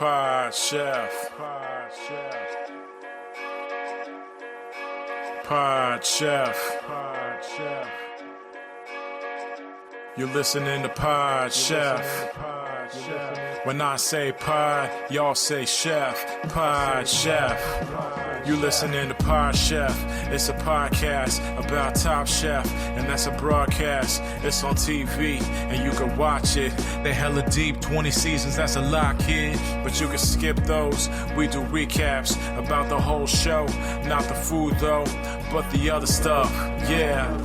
Pod Chef. Pod Chef. Pod Chef. Pod Chef. You're listening to Pod Chef. When I say pod, y'all say chef. Pod Chef. You listening to Pod Chef. It's a podcast about Top Chef, and that's a broadcast. It's on TV, and you can watch it. They hella deep, 20 seasons, that's a lot, kid. But you can skip those. We do recaps about the whole show. Not the food, though, but the other stuff. Yeah.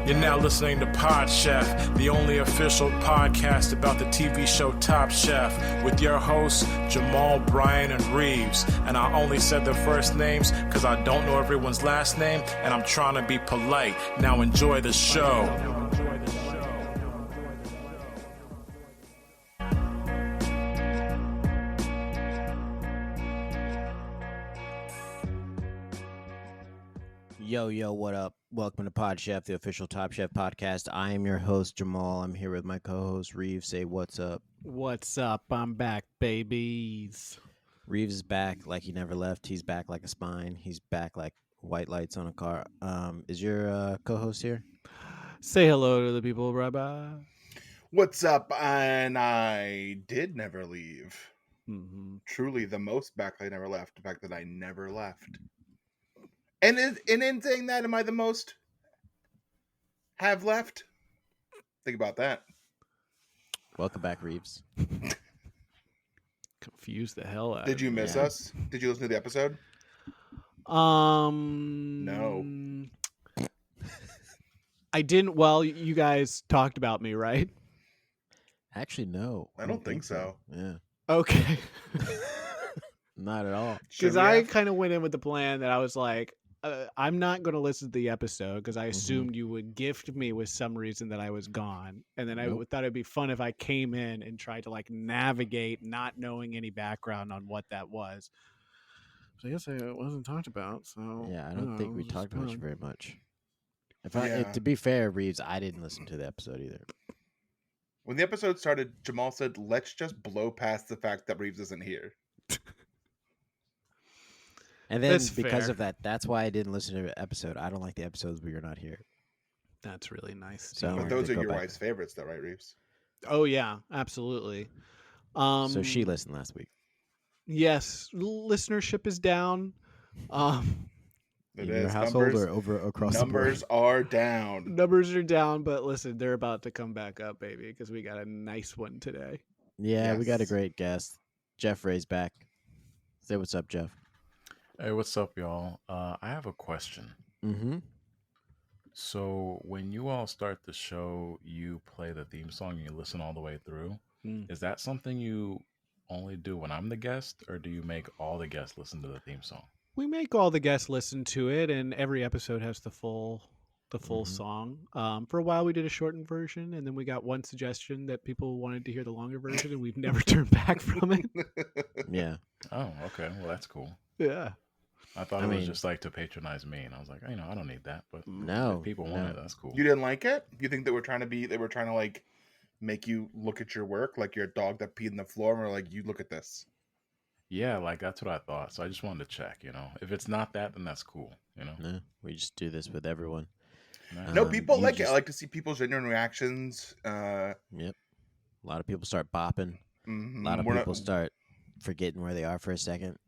You're now listening to Pod Chef, the only official podcast about the TV show Top Chef, with your hosts, Jamal, Brian, and Reeves. And I only said their first names because I don't know everyone's last name, and I'm trying to be polite. Now enjoy the show. Yo, what up? Welcome to Pod Chef, the official Top Chef podcast. I am your host, Jamal. I'm here with my co-host, Reeves. Say what's up. What's up? I'm back, babies. Reeves is back like he never left. He's back like a spine. He's back like white lights on a car. Is your co-host here? Say hello to the people, Rabbi. What's up? And I did never leave. Mm-hmm. Truly the most back I never left. The fact that I never left. And in saying that, am I the most have left? Think about that. Welcome back, Reeves. Confused the hell out. Did you miss us? Did you listen to the episode? No. I didn't. Well, you guys talked about me, right? Actually, no. I don't think so. Yeah. Okay. Not at all. Because I kind of went in with the plan that I was like, I'm not going to listen to the episode because I assumed you would gift me with some reason that I was gone. And then I thought it'd be fun if I came in and tried to like navigate not knowing any background on what that was. So I guess it wasn't talked about. So Yeah, I don't think we talked about you very much. Yeah. To be fair, Reeves, I didn't listen to the episode either. When the episode started, Jamal said, let's just blow past the fact that Reeves isn't here. And then That's because fair. of that, that's why I didn't listen to the episode. I don't like the episodes where you're not here. That's really nice. So- But Or those they are go your back. wife's favorites, though, right, Reeves? Oh yeah, absolutely. So she listened last week. Yes, listenership is down. It In is. your household Numbers, or over across numbers the board? are down. Numbers are down, but listen, they're about to come back up, baby, because we got a nice one today. Yeah, we got a Yes. great guest. Jeff Ray's back. Say what's up, Jeff. Hey, what's up, y'all? I have a question. Mm-hmm. So, when you all start the show, you play the theme song and you listen all the way through. Mm. Is that something you only do when I'm the guest, or do you make all the guests listen to the theme song? We make all the guests listen to it, and every episode has the full Mhm. song. For a while, we did a shortened version, and then we got one suggestion that people wanted to hear the longer version, and we've never turned back from it. Yeah. Oh, okay. Well, that's cool. Yeah. I thought I it was mean- just like to patronize me, and I was like, I don't need that. But No. if people want it, that's cool. You didn't like it? You think they were trying to like make you look at your work like you're a dog that peed in the floor, and we're like, you look at this. Yeah, like that's what I thought. So I just wanted to check. If it's not that, then that's cool. No, we just do this with everyone. Nice. No, Um, people you like it. just- I like to see people's genuine reactions. Yep. A lot of people start bopping. A Mhm. lot of We're people not start forgetting where they are for a second.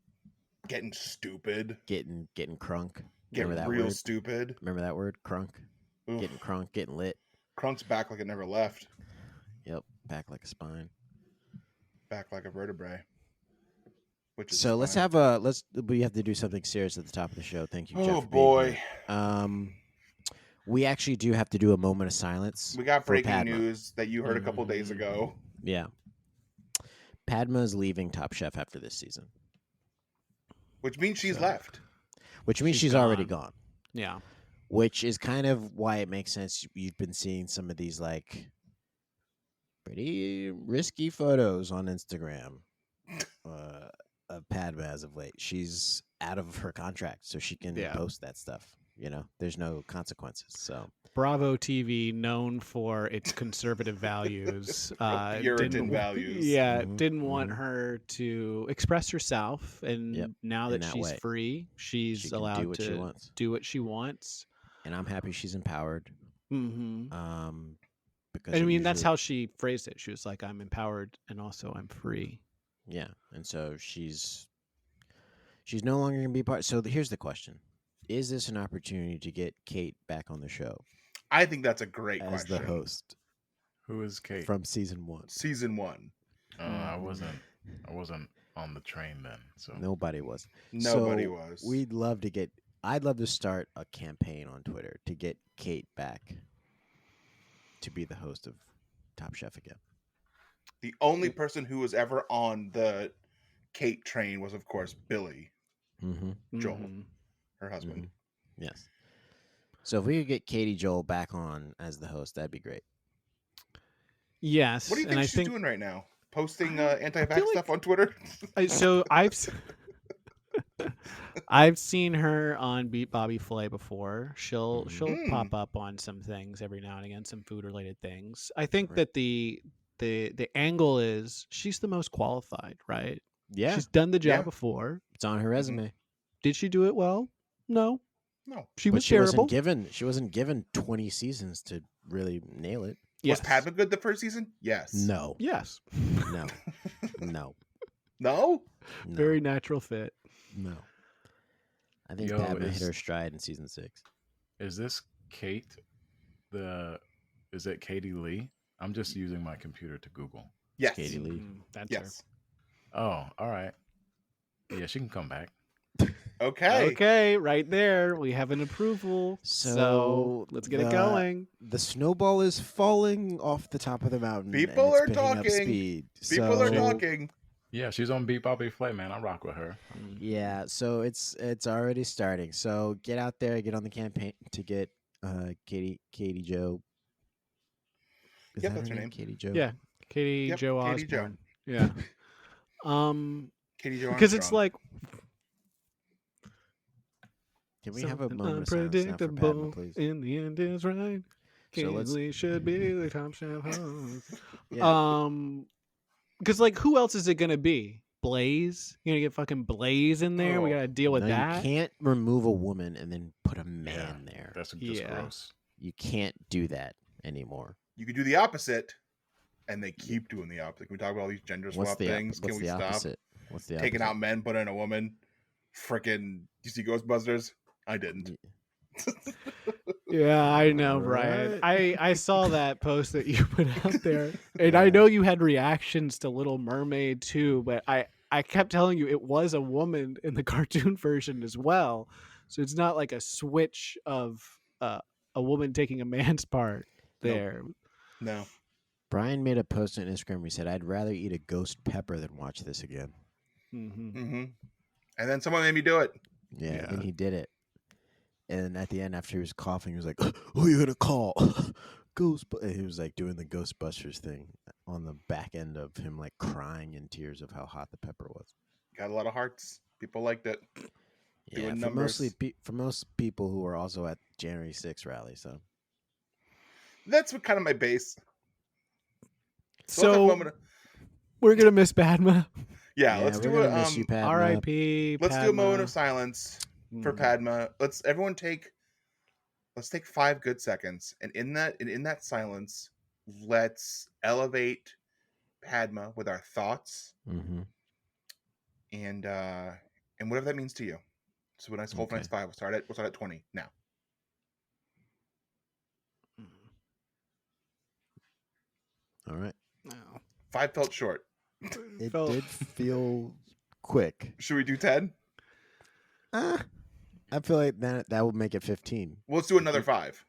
getting stupid, Getting crunk. getting Remember that real word? stupid. Remember that word? Crunk. Oof. Getting crunk, getting lit. Crunk's back like it never left. Yep. Back like a spine. Back like a vertebrae. Which is So let's fine. we have to do something serious at the top of the show. Thank you, Jeff. Oh for being boy, here. We actually do have to do a moment of silence. we got for breaking Padma. news that you heard a couple days ago. Yeah. Padma is leaving Top Chef after this season, Which means she's So- left. which means She's she's already gone. gone. Yeah. Which is kind of why it makes sense. You've been seeing some of these like pretty risky photos on Instagram of Padma as of late. She's out of her contract, so she can Yeah. post that stuff. there's no consequences. So Bravo TV, known for its conservative values, Puritan values. Yeah, Mhm, didn't want mhm. her to express herself, and Yep, now in that that she's way. free, She she's can do allowed what she to wants. do what she wants. And I'm happy she's empowered. Mm-hmm. Because I it mean, that's usually, how she phrased it. She was like, "I'm empowered, and also I'm free." yeah, and so she's no longer gonna be part. So here's the question: is this an opportunity to get Kate back on the show I think that's a great as question. the host Who is Kate? from season 1? Season 1. I Mhm. wasn't on the train then. So Nobody was. Nobody So was. we'd love to get. I'd love to start a campaign on Twitter to get Kate back to be the host of Top Chef again. The only person who was ever on the Kate train was, of course, Billy, Mm-hmm. Joel, Mhm. her husband. Yes. So if we could get Katie Joel back on as the host, that'd be great. Yes, What do you and think I she's think doing right now? Posting I anti-vax feel like- stuff on Twitter? so I've seen her on Beat Bobby Flay before. She'll Mhm. pop up on some things every now and again, some food related things. I think Right. that the angle is she's the most qualified, right? Yeah, She's done the job Yeah. before. it's on her resume. Did she do it well? No. No. She But was she terrible. wasn't given 20 seasons to really nail it. Yes. Was Padma good the first season? Yes. No. Yes. No. No. No? No. Very natural fit. No. I think Yo, Padma hit is- her stride in season 6. is this Kate? Is it Katie Lee? I'm just using my computer to Google. Yes. Katie Lee. That's her. Yes. Oh, all right. Yeah, she can come back. Okay. Okay, right there. We have an approval. So let's get it going. The snowball is falling off the top of the mountain. People and it's are picking up talking. speed. People are So- talking. Yeah, she's on Beat Bobby Flay, man. I rock with her. Yeah, so it's already starting. So get out there, get on the campaign to get Katie Joe. Is Yep, that that's her her name. Katie Joe? Yeah, Katie Yep, Joe Katie Joe. Osborne. Yeah. Katie Jo Because it's Armstrong. like Can we have a something moment of silence now for Padma, unpredictable please? in the end is right. So let's- Kaylee should be the top chef host. Yeah. Because like, who else is it gonna be? Blaze? You're gonna get fucking Blaze in there? We Oh, gotta deal with No, that. you can't remove a woman and then put a man there. That's just Yeah. gross. You can't do that anymore. You could do the opposite, and they keep doing the opposite. Can we talk about all these gender swap things? Can we stop opposite? What's the taking opposite? out men, putting in a woman? Frickin' you see Ghostbusters? I didn't. Yeah, I know, Brian. Alright. I saw that post that you put out there, and I know you had reactions to Little Mermaid too, but I kept telling you it was a woman in the cartoon version as well, so it's not like a switch of a woman taking a man's part Nope. there. No. Brian made a post on Instagram where he said, "I'd rather eat a ghost pepper than watch this again." Mm-hmm. Mm-hmm. And then someone made me do it. Yeah, Yeah. and he did it. And at the end, after he was coughing, he was like, "Who are you gonna call?" He was like doing the Ghostbusters thing on the back end of him, like crying in tears of how hot the pepper was. Got a lot of hearts. People liked it. Yeah, Doing for mostly numbers. for most people who were also at January 6th rally. So That's what kind of my base. So let's have a So moment of- we're gonna miss Padma. yeah, let's we're do gonna a miss you, Padma. R.I.P. let's do a moment of silence for Mhm. Padma. Let's take 5 good seconds, and in that silence, let's elevate Padma with our thoughts Mm-hmm. and whatever that means to you. So when I hold for Okay. next 5, we'll start at 20 now. All right. Oh. 5 felt short. It Felt- did feel quick. Should we do 10? I feel like that would make it 15. Well, let's do another 5.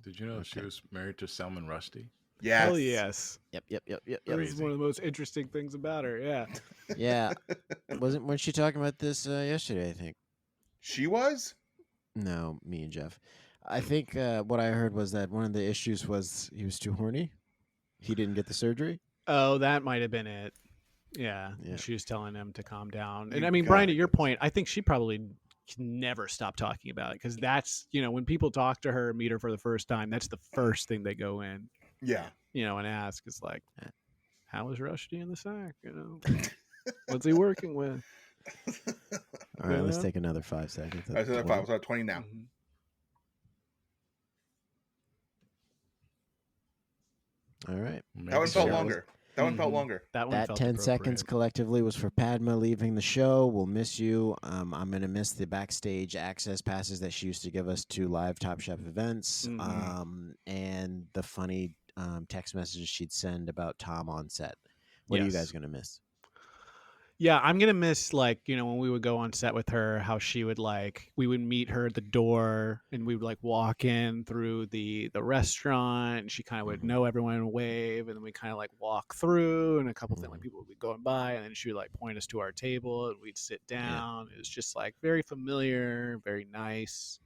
Did you know she Okay. was married to Salman Rushdie? Yes. Hell yes. Yep. That was Crazy. one of the most interesting things about her. Yeah. Yeah. Wasn't she talking about this yesterday? I think. She was? No, me and Jeff. I think what I heard was that one of the issues was he was too horny. He didn't get the surgery. Oh, that might have been it. Yeah. Yeah. She was telling him to calm down. You And I mean, Brian, gotta to your get this. point, I think she probably can never stop talking about it, because that's, when people talk to her, meet her for the first time, that's the first thing they go in, Yeah. and ask is like, how is Rushdie in the sack? What's he working with? All right, let's take another 5 seconds. I said 5. So 20 now. Mhm. All right. That one felt longer. That one felt longer. That one That felt 10 seconds appropriate. collectively was for Padma leaving the show. We'll miss you. I'm going to miss the backstage access passes that she used to give us to live Top Chef events, and the funny text messages she'd send about Tom on set. What are you guys going to miss? Yeah, I'm gonna miss, like, when we would go on set with her, how she would, like, we would meet her at the door and we would, like, walk in through the restaurant, and she kind of would know everyone and wave, and then we kind of like walk through, and a couple things, like, people would be going by, and then she would like point us to our table and we'd sit down. It was just like very familiar, very nice.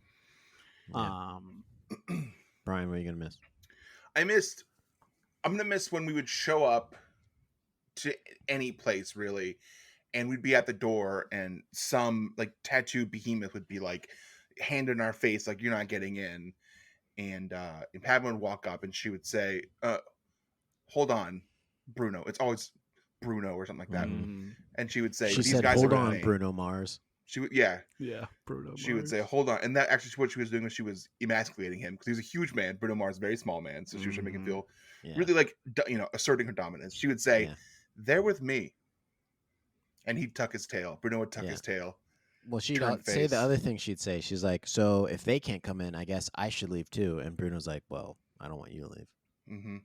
Brian, what are you gonna miss? I'm gonna miss when we would show up to any place, really, and we'd be at the door and some like tattooed behemoth would be like hand in our face, like, you're not getting in, and Padma would walk up and she would say, hold on, Bruno. It's always Bruno or something like that. And she would say, She these said, guys hold are on, me. Bruno Mars. She would, Bruno she would Mars. say, hold on. And that actually, what she was doing was she was emasculating him, because he was a huge man. Bruno Mars is a very small man. So she was trying to make him feel really like, asserting her dominance. She would say, they're with me. And he'd tuck his tail. Bruno would tuck his tail. Well, she'd turn say face. the other thing she'd say. She's like, so if they can't come in, I guess I should leave too. And Bruno's like, well, I don't want you to leave. Mm-hmm.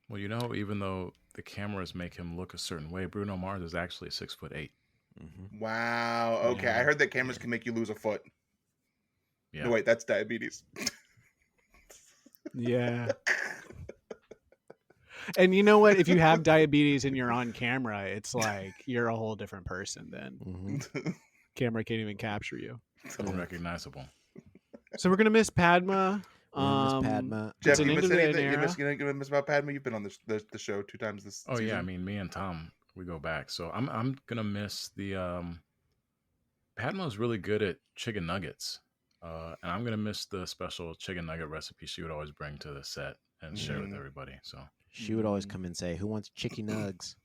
Well, even though the cameras make him look a certain way, Bruno Mars is actually 6'8". Wow. Okay. I heard that cameras can make you lose a foot. Yeah. No, wait, that's diabetes. Yeah. And you know what? If you have diabetes and you're on camera, it's like you're a whole different person then. Camera can't even capture you. Unrecognizable. So we're going to miss Padma. Miss Padma. Jeff, It's an you miss end of an anything? era. You miss about Padma? You've been on the show 2 times this season. Yeah, I mean, me and Tom, we go back. So I'm gonna miss the Padma was really good at chicken nuggets. And I'm gonna miss the special chicken nugget recipe she would always bring to the set and share with everybody. So She would always come and say, who wants chicken nugs?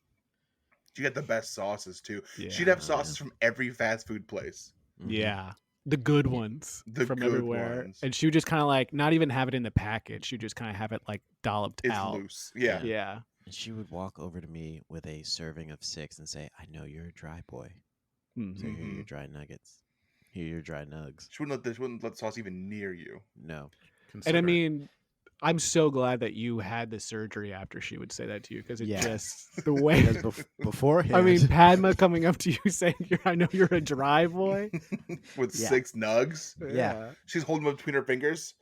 She got the best sauces too. Yeah. She'd have sauces from every fast food place. Yeah. The good ones from everywhere. Ones. And she would just kind of like not even have it in the package. She would just kind of have it like dolloped It's out. loose. Yeah. Yeah. And she would walk over to me with a serving of 6 and say, I know you're a dry boy. So here are your dry nuggets. Here are your dry nugs. She wouldn't let the sauce even near you. No. And I mean, I'm so glad that you had the surgery after she would say that to you, because it just the way Beforehand. I mean, Padma coming up to you saying, "I know you're a dry boy," with 6 nugs. Yeah. She's holding them between her fingers.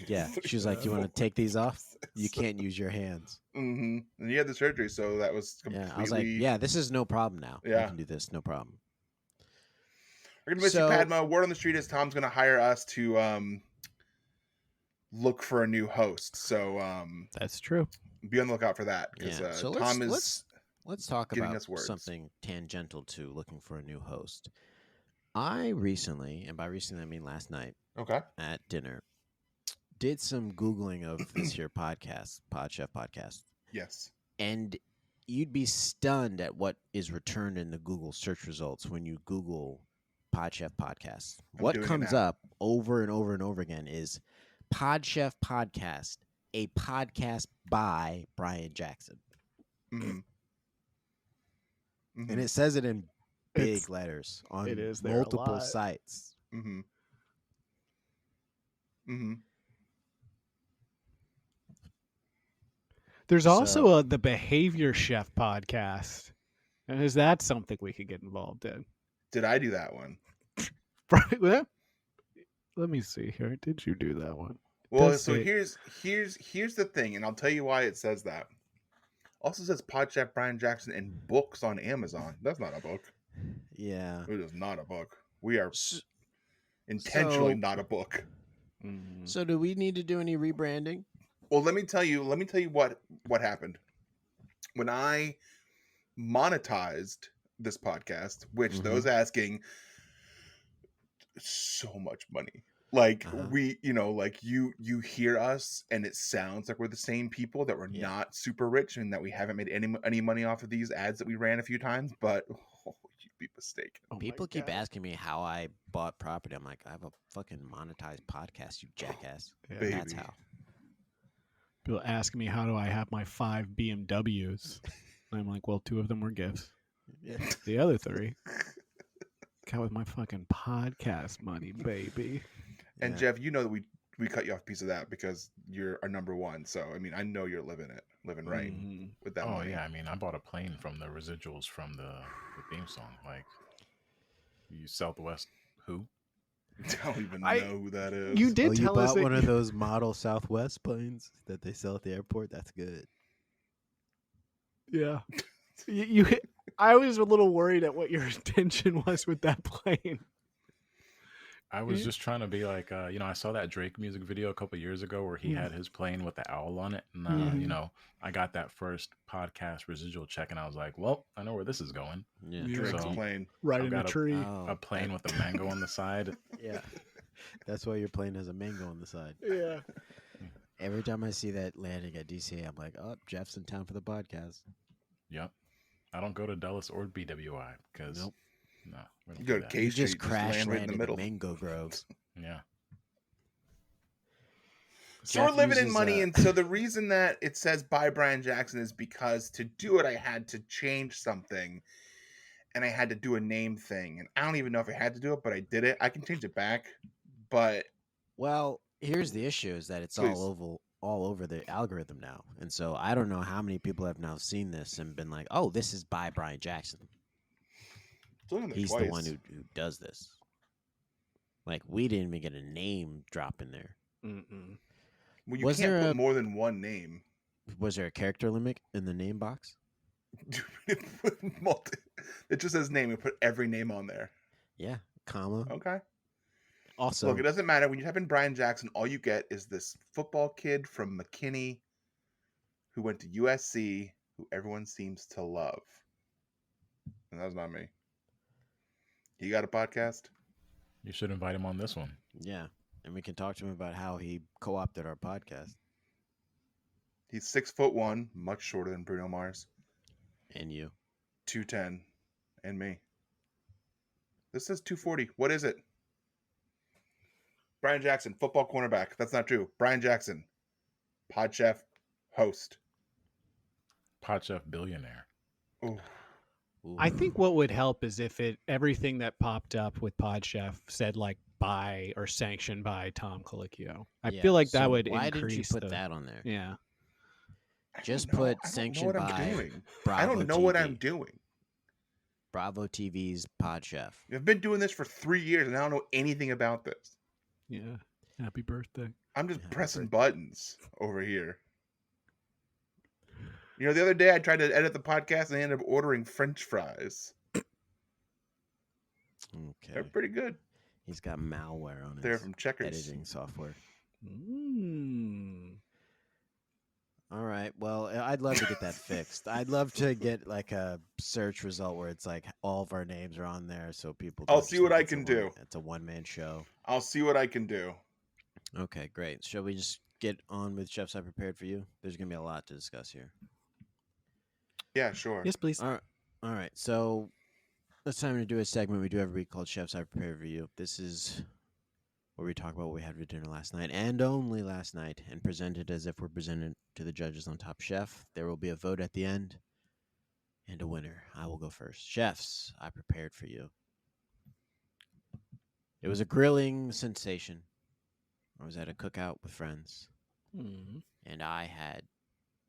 Yeah. She's like, you want to take these off? You can't use your hands. And you had the surgery, so that was completely. Yeah. I was like, yeah, this is no problem now. Yeah. You can do this, no problem. We're gonna miss you, Padma. Word on the street is Tom's gonna hire us to look for a new host. So that's true. Be on the lookout for that, because So Tom is. Let's talk giving about us words. something tangential to looking for a new host. I recently, and by recently I mean last night, at dinner, did some Googling of this here podcast, PodChef podcast. Yes. And you'd be stunned at what is returned in the Google search results when you Google PodChef podcast. What comes up over and over and over again is PodChef podcast, a podcast by Brian Jackson. And it says it in big letters on multiple sites. There's also the Behavior Chef podcast. And is that something we could get involved in? Did I do that one? Let me see here. Did you do that one? Well, so here's the thing, and I'll tell you why it says that. Also says PodChef Brian Jackson and books on Amazon. That's not a book. Yeah. It is not a book. We are intentionally not a book. So do we need to do any rebranding? Well, let me tell you what happened. When I monetized this podcast, which those asking, so much money. Like Uh-huh. we, like you hear us and it sounds like we're the same people, that we're Yeah. not super rich and that we haven't made any money off of these ads that we ran a few times, but you'd be mistaken. Oh my People keep God. asking me how I bought property. I'm like, I have a fucking monetized podcast, you jackass. Yeah. Baby. That's how. People ask me, how do I have my 5 BMWs? And I'm like, well, 2 of them were gifts. Yeah. The other 3 got with my fucking podcast money, baby. And Yeah. Jeff, you know that we cut you off a piece of that because you're our number one. So I mean, I know you're living right Mhm. with that Oh money. yeah, I mean, I bought a plane from the residuals from the theme song. Like, you Southwest who? I don't even I- know who that is. You did Oh, you tell us bought that one of those model Southwest planes that they sell at the airport? That's good. Yeah. You I was a little worried at what your intention was with that plane. I was Yeah. just trying to be like, I saw that Drake music video a couple years ago where he had his plane with the owl on it, and Mhm. I got that first podcast residual check, and I was like, well, I know where this is going. Yeah. Yeah. Drake's So- plane. Right I've in a got a- tree. Oh, A plane with a mango on the side. Yeah. That's why your plane has a mango on the side. Yeah. Every time I see that landing at DCA, I'm like, oh, Jeff's in town for the podcast. Yep. I don't go to Dulles or BWI because Nope. no, we don't You do go to that. K You Street, just crash land right in the landed middle. mango groves. Yeah. So we're Jeff living in uses, money, and so the reason that it says by Brian Jackson is because to do it, I had to change something, and I had to do a name thing, and I don't even know if I had to do it, but I did it. I can change it back, but Well, here's the issue: is that it's Please. all over the algorithm now, and so I don't know how many people have now seen this and been like, "Oh, this is by Brian Jackson. it's only on there He's twice. the one who does this." Like, we didn't even get a name drop in there. Mm-mm. Well, you Was can't there put a- more than one name. Was there a character limit in the name box? It just says name. We put every name on there. Yeah, comma. Okay. Also, Look, it doesn't matter. When you type in Brian Jackson, all you get is this football kid from McKinney who went to USC, who everyone seems to love. And that was not me. He got a podcast? You should invite him on this one. yeah, and we can talk to him about how he co-opted our podcast. He's 6'1", much shorter than Bruno Mars, And you. 210, and me. This says 240. What is it? Brian Jackson, football cornerback. That's not true. Brian Jackson, pod chef, host. Pot Chef billionaire. Ooh. Ooh. I think what would help is if everything that popped up with Podchef said like by or sanctioned by Tom Colicchio. I Yeah, feel like that so would why increase didn't you put the, that on there? Yeah. I don't Just know. put I don't know sanctioned what I'm by doing. Bravo I don't know TV. what I'm doing. Bravo TV's Pod Chef. I've been doing this for 3 years and I don't know anything about this. Yeah. Happy birthday. I'm just Happy pressing birthday. buttons over here. You know, the other day I tried to edit the podcast and I ended up ordering French fries. They're Okay. pretty good. He's got malware on They're his from Checkers. editing software. Mm. All right. Well, I'd love to get that fixed. I'd love to get like a search result where it's like all of our names are on there, so people. I'll don't see just what think I it's a can one- do. It's a one-man show. I'll see what I can do. Okay, great. Shall we just get on with Chefs I Prepared for You? There's gonna be a lot to discuss here. Yeah, sure. Yes, please. All right. So it's time to do a segment we do every week called Chefs I Prepared for You. This is where we talk about what we had for dinner last night and only last night, and present it as if we're presented to the judges on Top Chef. There will be a vote at the end and a winner. I will go first. Chefs I Prepared for You. It was a grilling sensation. I was at a cookout with friends, Mm. and I had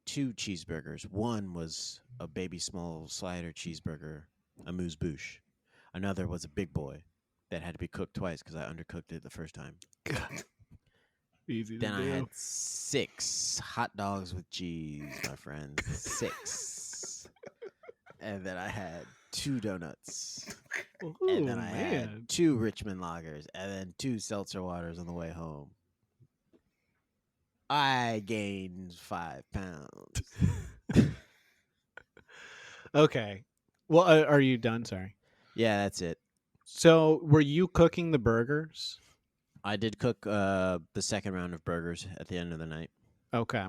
2 cheeseburgers. One was a baby small slider cheeseburger, a amuse bouche. Another was a big boy that had to be cooked twice because I undercooked it the first time. Easy to Then I do. had 6 hot dogs with cheese, my friends. 6. And then I had 2 donuts. Ooh, And then I man. had 2 Richmond lagers. And then 2 seltzer waters on the way home. I gained 5 pounds. Okay. Well, are you done? Sorry. Yeah, that's it. So, were you cooking the burgers? I did cook the second round of burgers at the end of the night. Okay.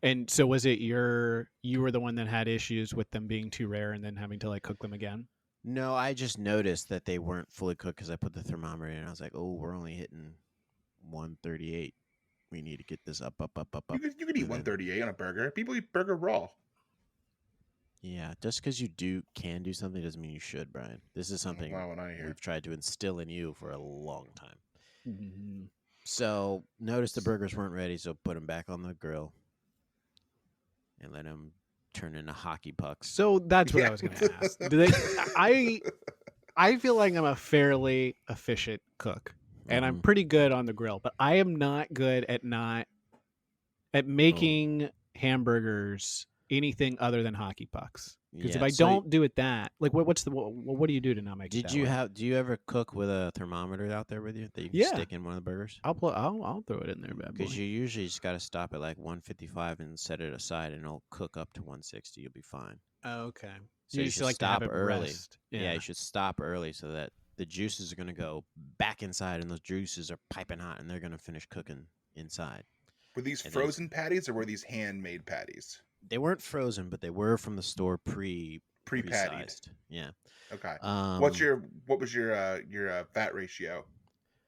And so was it you were the one that had issues with them being too rare and then having to like cook them again? No, I just noticed that they weren't fully cooked because I put the thermometer in. I was like, oh, we're only hitting 138. We need to get this up. You could eat And then- 138 on a burger. People eat burger raw. Yeah, just because you can do something doesn't mean you should, Brian. This is something Wow, what I hear. we've tried to instill in you for a long time. Mm-hmm. So noticed the burgers weren't ready, so put them back on the grill and let them turn into hockey pucks. So that's what I was going to ask. Do they? I feel like I'm a fairly efficient cook, and I'm Mhm. pretty good on the grill, but I am not good at making hamburgers anything other than hockey pucks. Because if Yeah, I so don't do it that, like what do you do to not make it Did that you way? do you ever cook with a thermometer out there with you that you can Yeah. stick in one of the burgers? I'll throw it in there, bad boy. Because you usually just got to stop at like 155 and set it aside, and it'll cook up to 160. You'll be fine. Oh, okay. So you you should should like to have stop it early. rest. Yeah, you should stop early so that the juices are going to go back inside, and those juices are piping hot, and they're going to finish cooking inside. Were these And frozen patties or were these handmade patties? They weren't frozen, but they were from the store Pre-pattied. pre-sized. Yeah. Okay. Um, What was your fat ratio?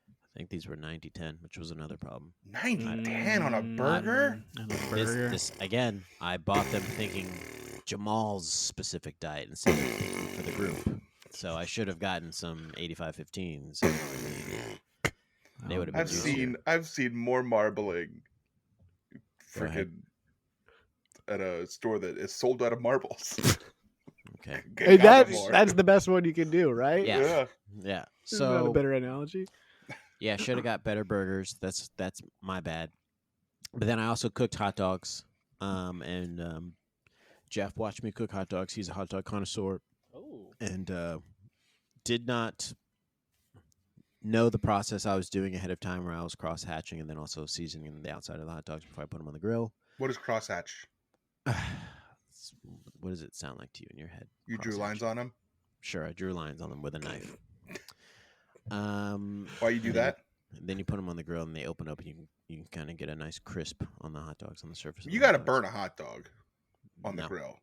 I think these were 90-10, which was another problem. 90-10 on a burger? On a burger. This again, I bought them thinking Jamal's specific diet instead of thinking for the group. So I should have gotten some 85-15s. They would have been juicier. I've seen more marbling Go ahead. freaking at a store that is sold out of marbles. Okay. Hey, Got more. that's the best one you can do, right? Yeah. Yeah. Yeah. Is that a So better analogy? yeah, should have got better burgers. That's my bad. But then I also cooked hot dogs. And Jeff watched me cook hot dogs. He's a hot dog connoisseur. Oh. And did not know the process I was doing ahead of time, where I was cross hatching and then also seasoning the outside of the hot dogs before I put them on the grill. What is crosshatch? What does it sound like to you in your head? You drew Crosshatch. lines on them? Sure, I drew lines on them with a knife. Why you do and that? Then you put them on the grill and they open up, and you can kind of get a nice crisp on the hot dogs on the surface. of You the hot got to dogs. burn a hot dog on the No. grill.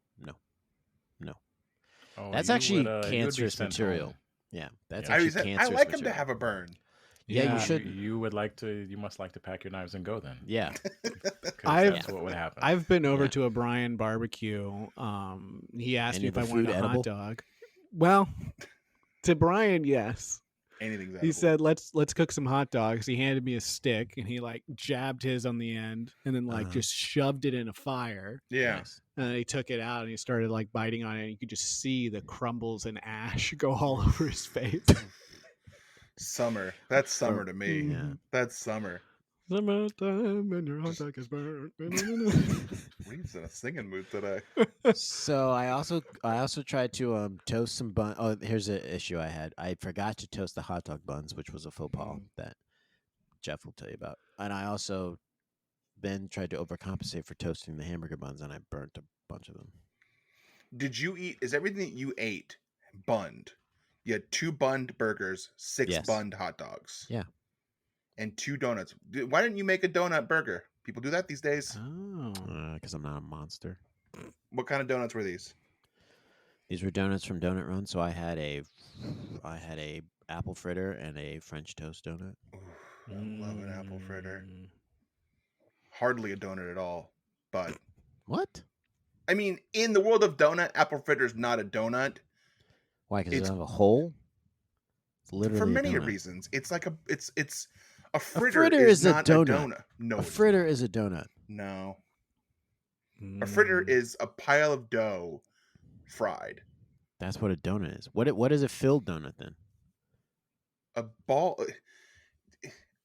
Oh, That's you actually would, you would be cancerous sent material. home. Yeah, that's Yeah. I actually cancerous like them to material. have a burn. Yeah, you should. You would like to. You must like to pack your knives and go then. Yeah, 'Cause I've- that's what would happen. I've been over Yeah. to a Brian barbecue. He asked Any me of if I the wanted food a edible? hot dog. Well, to Brian, yes. Anything's He edible. said, "Let's cook some hot dogs." He handed me a stick and he like jabbed his on the end and then like Uh-huh. just shoved it in a fire. Yeah. nice. And then he took it out and he started like biting on it. And you could just see the crumbles and ash go all over his face. Summer. That's summer to me. Yeah. That's summer. Summertime and your hot dog is burned. Reed's in a singing mood today. So I also tried to toast some bun. Oh, here's an issue I had. I forgot to toast the hot dog buns, which was a faux pas that Jeff will tell you about. And I also then tried to overcompensate for toasting the hamburger buns, and I burnt a bunch of them. Did you eat? Is everything that you ate bunned? You had 2 bunned burgers, 6 Yes. bunned hot dogs. Yeah. And 2 donuts. Why didn't you make a donut burger? People do that these days. Oh. Because I'm not a monster. What kind of donuts were these? These were donuts from Donut Run, so I had a apple fritter and a French toast donut. Ooh, I love an apple fritter. Mm. Hardly a donut at all. But What? I mean, in the world of donut, apple fritter is not a donut. Why? Because it It's- doesn't have a hole. It's literally For a many donut. reasons. It's like a A fritter, fritter is is a not donut. No, A it's fritter not. is a donut. No. A fritter Mm. is a pile of dough fried. That's what a donut is. What is a filled donut then? A ball.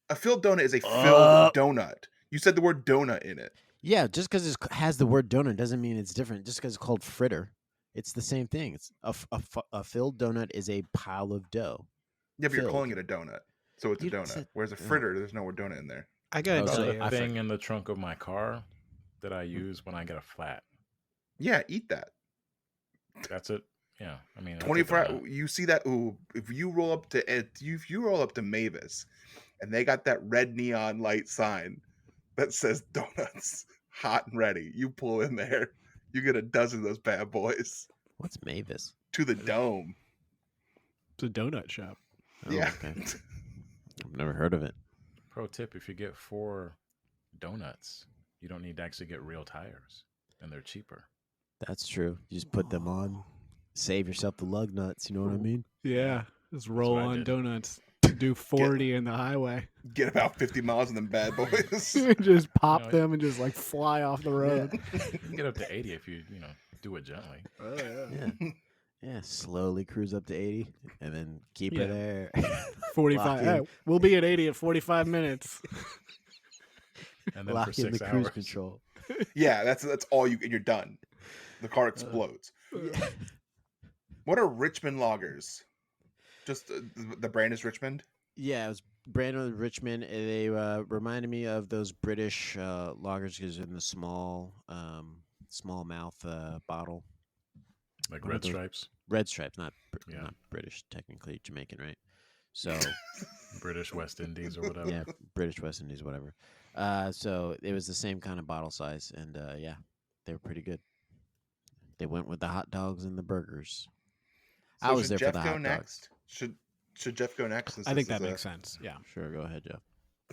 A filled donut is a filled Uh. donut. You said the word donut in it. Yeah, just because it has the word donut doesn't mean it's different. Just because it's called fritter, it's the same thing. It's a filled donut is a pile of dough. Yeah, but you're Filled. calling it a donut, so it's a You donut. said- Whereas a fritter, there's no word donut in there. I gotta Oh, That's tell so you, the I thing in the trunk of my car that I use when I get a flat. Yeah, eat that. That's it. Yeah, I mean, I'll take a 24 donut. you see that? Ooh, if you roll up to Mavis and they got that red neon light sign that says donuts hot and ready, you pull in there, you get a dozen of those bad boys What's Mavis? to the dome. It's a donut shop. Oh, Yeah. okay. I've never heard of it. Pro tip: if you get 4 donuts, you don't need to actually get real tires, and they're cheaper. That's true. You just put them on, save yourself the lug nuts. You know what I mean? Yeah, just roll what I on did. donuts. Do 40 in the highway. Get about 50 miles in them bad boys. Just pop No, them and just like fly off the road. You can get up to 80 if you do it gently. Oh, yeah. Yeah. Yeah. Slowly cruise up to 80 and then keep Yeah. her there. 45. Lock in. Hey, we'll be at 80 in 45 minutes. And then for Lock in 6 the hours. cruise control. Yeah, that's all you, and you're done. The car explodes. Yeah. What are Richmond loggers? Just the brand is Richmond. Yeah, it was Brandon Richmond. They reminded me of those British lagers because in the small mouth bottle. Like What are Red those? Stripes, Red Stripes, not Yeah. not British, technically Jamaican, right? So British West Indies, or whatever. yeah, British West Indies, whatever. So it was the same kind of bottle size, and yeah, they were pretty good. They went with the hot dogs and the burgers. So I was should there Jeff for the go hot next? Should Jeff go next? Since I think this that is makes sense. Yeah. dogs. Sure, go ahead, Jeff.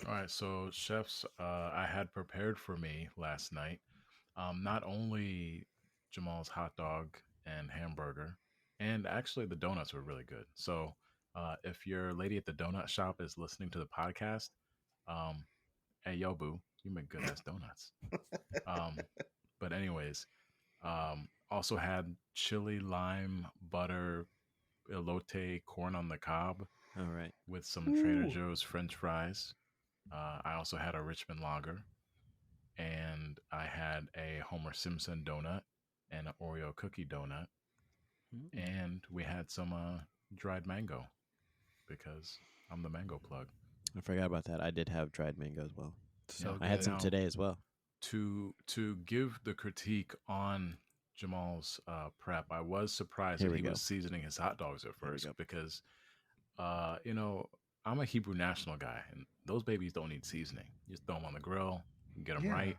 All right, so chefs, I had prepared for me last night. Not only Jamal's hot dog and hamburger, and actually the donuts were really good. So, if your lady at the donut shop is listening to the podcast, um, hey yo boo, you make good ass donuts. Um, but anyways, also had chili lime butter elote corn on the cob All right. with some Trader Joe's French fries. I also had a Richmond lager, and I had a Homer Simpson donut and an Oreo cookie donut, and we had some dried mango because I'm the mango plug. I forgot about that. I did have dried mango as well. So I had good. some Now, today as well. To give the critique on Jamal's prep, I was surprised Here that we he go. was seasoning his hot dogs at Here we first go. because, I'm a Hebrew national guy, and those babies don't need seasoning. You just throw them on the grill, get them Yeah. right,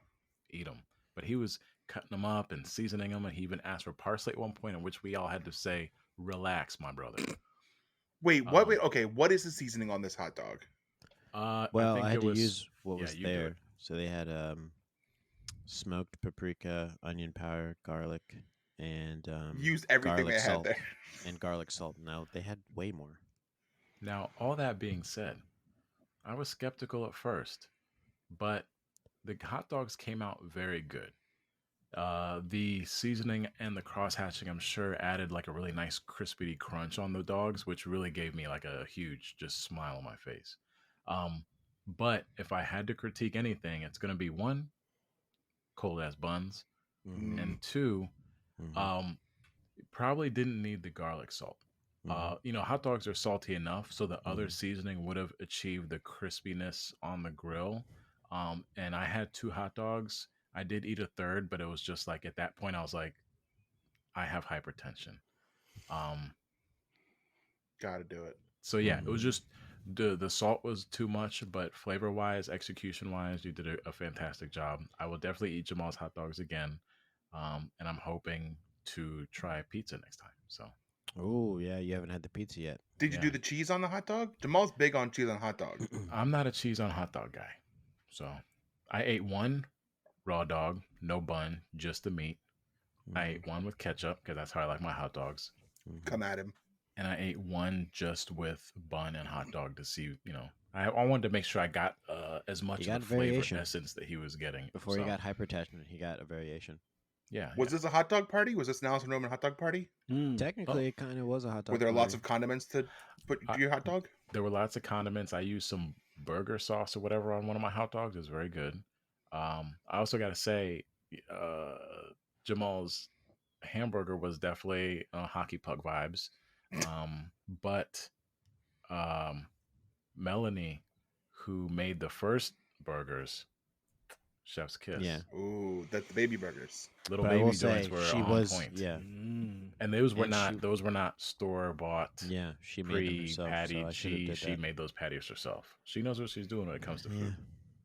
eat them. But he was cutting them up and seasoning them, and he even asked for parsley at one point, in which we all had to say, "Relax, my brother." Wait, what? Um, Wait, okay. What is the seasoning on this hot dog? Well, think I had it to was, use what yeah, was you do it. there. So they had smoked paprika, onion powder, garlic, and Used everything garlic they had salt. there. And garlic salt. No, they had way more. Now, all that being said, I was skeptical at first, but the hot dogs came out very good. The seasoning and the cross hatching, I'm sure, added like a really nice crispy crunch on the dogs, which really gave me like a huge just smile on my face. Um, but if I had to critique anything, it's gonna be one, cold ass buns, Mm-hmm. and two, Mm-hmm. probably didn't need the garlic salt. Hot dogs are salty enough, so the other Mhm. seasoning would have achieved the crispiness on the grill. And I had 2 hot dogs. I did eat a third, but it was just like at that point, I was like, I have hypertension. Um, Gotta do it. so yeah, it was Mhm. just the salt was too much, but flavor wise, execution wise, you did a fantastic job. I will definitely eat Jamal's hot dogs again, and I'm hoping to try pizza next time. So Oh yeah, you haven't had the pizza yet. Did you do Yeah. the cheese on the hot dog? Jamal's big on cheese on hot dog. I'm not a cheese on hot dog guy. So I ate one raw dog, no bun, just the meat. I ate one with ketchup because that's how I like my hot dogs. Mhm. Come at him. And I ate one just with bun and hot dog to see, I wanted to make sure I got as much You of got the flavor variation. essence that he was getting. Before he So, got hypertension, he got a variation. yeah. Was this a hot dog party? Was this an Alice and Roman hot dog party? Technically, it kind of was a hot dog. Were there lots party. of condiments to put to your hot dog? There were lots of condiments. I used some burger sauce or whatever on one of my hot dogs. It was very good. I also got to say, Jamal's hamburger was definitely hockey puck vibes. But Melanie, who made the first burgers, chef's kiss. Yeah. Ooh, that's the baby burgers. Little But I will baby joints say were she on was point. yeah. And those were And not store bought Yeah, she made them herself. So pre-pattied. I should have did She that. made those patties herself. She knows what she's doing when it comes to Yeah, food.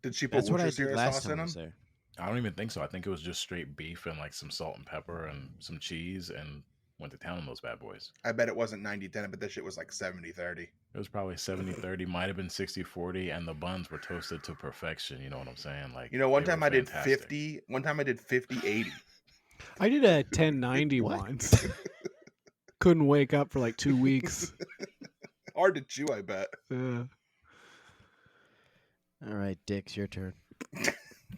Did she put that's what I Worcestershire did last sauce in time I them? was there. I don't even think so. I think it was just straight beef and like some salt and pepper and some cheese, and went to town on those bad boys. I bet it wasn't 90-10, but this shit was like 70-30. It was probably 70-30, might have been 60-40, and the buns were toasted to perfection. You know what I'm saying? Like, You know, one they time were I did fantastic. 50. One time I did 50-80. I did a 1090 What? once. Couldn't wake up for like 2 weeks. Hard to chew, I bet. All right, Dix, your turn.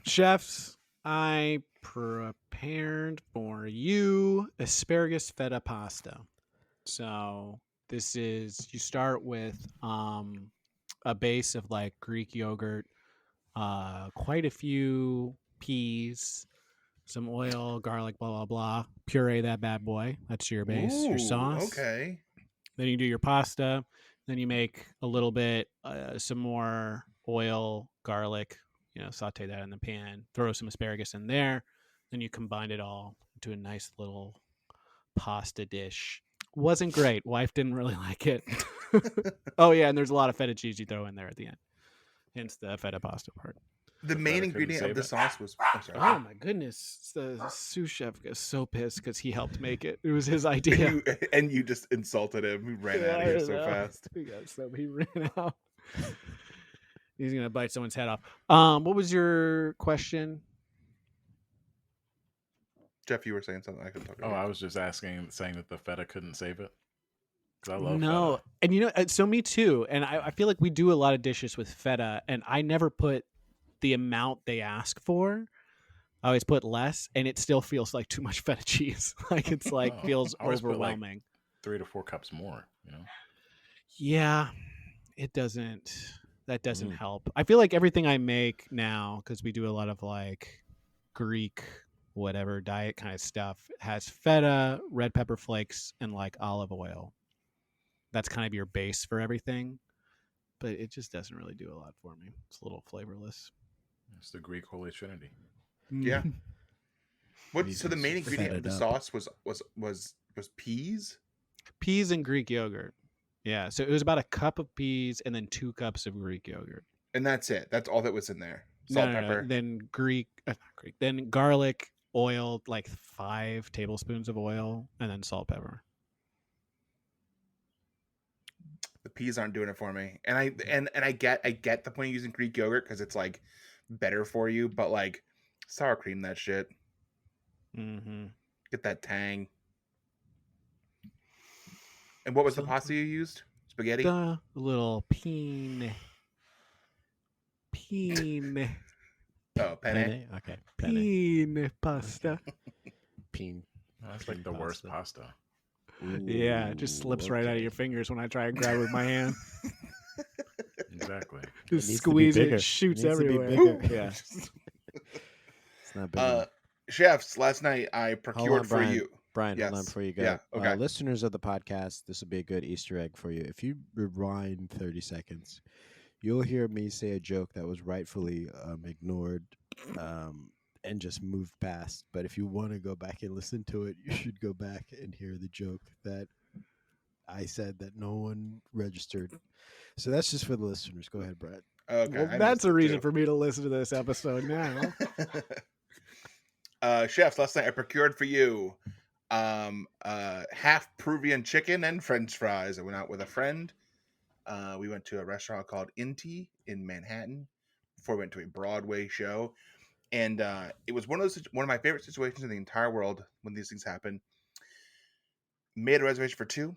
Chefs, I prepared for you asparagus feta pasta. So this is, you start with a base of like Greek yogurt, quite a few peas, some oil, garlic, blah blah blah. Puree that bad boy. That's your base. Your Ooh, sauce. Okay. Then you do your pasta. Then you make a little bit, some more oil, garlic. Saute that in the pan. Throw some asparagus in there. Then you combine it all into a nice little pasta dish. Wasn't great. Wife didn't really like it. Oh yeah, and there's a lot of feta cheese you throw in there at the end. Hence the feta pasta part. The The main feta couldn't ingredient of save the it. sauce was. I'm sorry. Oh my goodness. The sous chef got so pissed because he helped make it. It was his idea. And you just insulted him. He ran out of here so fast. He ran out. He's gonna bite someone's head off. What was your question? Jeff, you were saying something. I could talk Oh, about. I was just saying that the feta couldn't save it. 'Cause I love No, feta. and so me too. And I feel like we do a lot of dishes with feta, and I never put the amount they ask for. I always put less, and it still feels like too much feta cheese. Like it's like Oh, feels I always put, like, overwhelming. 3 to 4 cups more. Yeah, it doesn't. That doesn't Mm. help. I feel like everything I make now, because we do a lot of like Greek, whatever diet kind of stuff, has feta, red pepper flakes, and like olive oil. That's kind of your base for everything, but it just doesn't really do a lot for me. It's a little flavorless. It's the Greek Holy Trinity. Yeah. What? Need So the to main fat ingredient of it the up. sauce was peas. Peas and Greek yogurt. Yeah, so it was about a cup of peas and then 2 cups of Greek yogurt. And that's it. That's all that was in there. No, Salt, no, no. pepper. Then not Greek. Then garlic, oil, like 5 tablespoons of oil, and then salt, pepper. The peas aren't doing it for me. And I get the point of using Greek yogurt because it's like better for you, but like sour cream that shit. Mm-hmm. Get that tang. And what was the So- pasta you used? Spaghetti? The little peen. Oh, penne. Okay. Penne. Peen pasta. Peen. That's like the worst pasta. Yeah, it just slips right out of your fingers when I try and grab it with my hand. Exactly. Just needs to be squeeze it, bigger. it shoots Needs to be everywhere. bigger. Yeah. It's not big. enough. Chefs, last night I procured for Brian. you. Brian, hold on yes. before you go. Yeah, okay. Listeners of the podcast, this will be a good Easter egg for you. If you rewind 30 seconds, you'll hear me say a joke that was rightfully ignored and just moved past. But if you want to go back and listen to it, you should go back and hear the joke that I said that no one registered. So that's just for the listeners. Go ahead, Brad. Okay, Well, that's a reason for me to listen to this episode now. Chefs, last night I procured for you half Peruvian chicken and French fries. I went out with a friend. We went to a restaurant called Inti in Manhattan before we went to a Broadway show, and it was one of my favorite situations in the entire world when these things happen. Made a reservation for 2,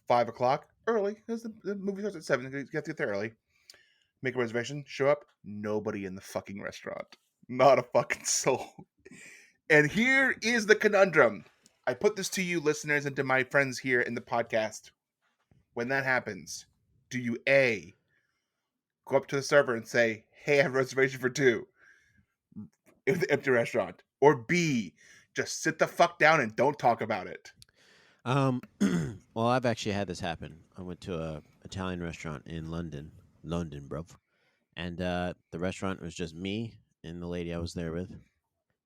5 o'clock early because the movie starts at 7. You have to get there early. Make a reservation, show up, nobody in the fucking restaurant, not a fucking soul. And here is the conundrum. I put this to you, listeners, and to my friends here in the podcast. When that happens, do you A, go up to the server and say, hey, I have a reservation for 2 in the empty restaurant? Or B, just sit the fuck down and don't talk about it? Well, I've actually had this happen. I went to a Italian restaurant in London, bruv. And the restaurant was just me and the lady I was there with.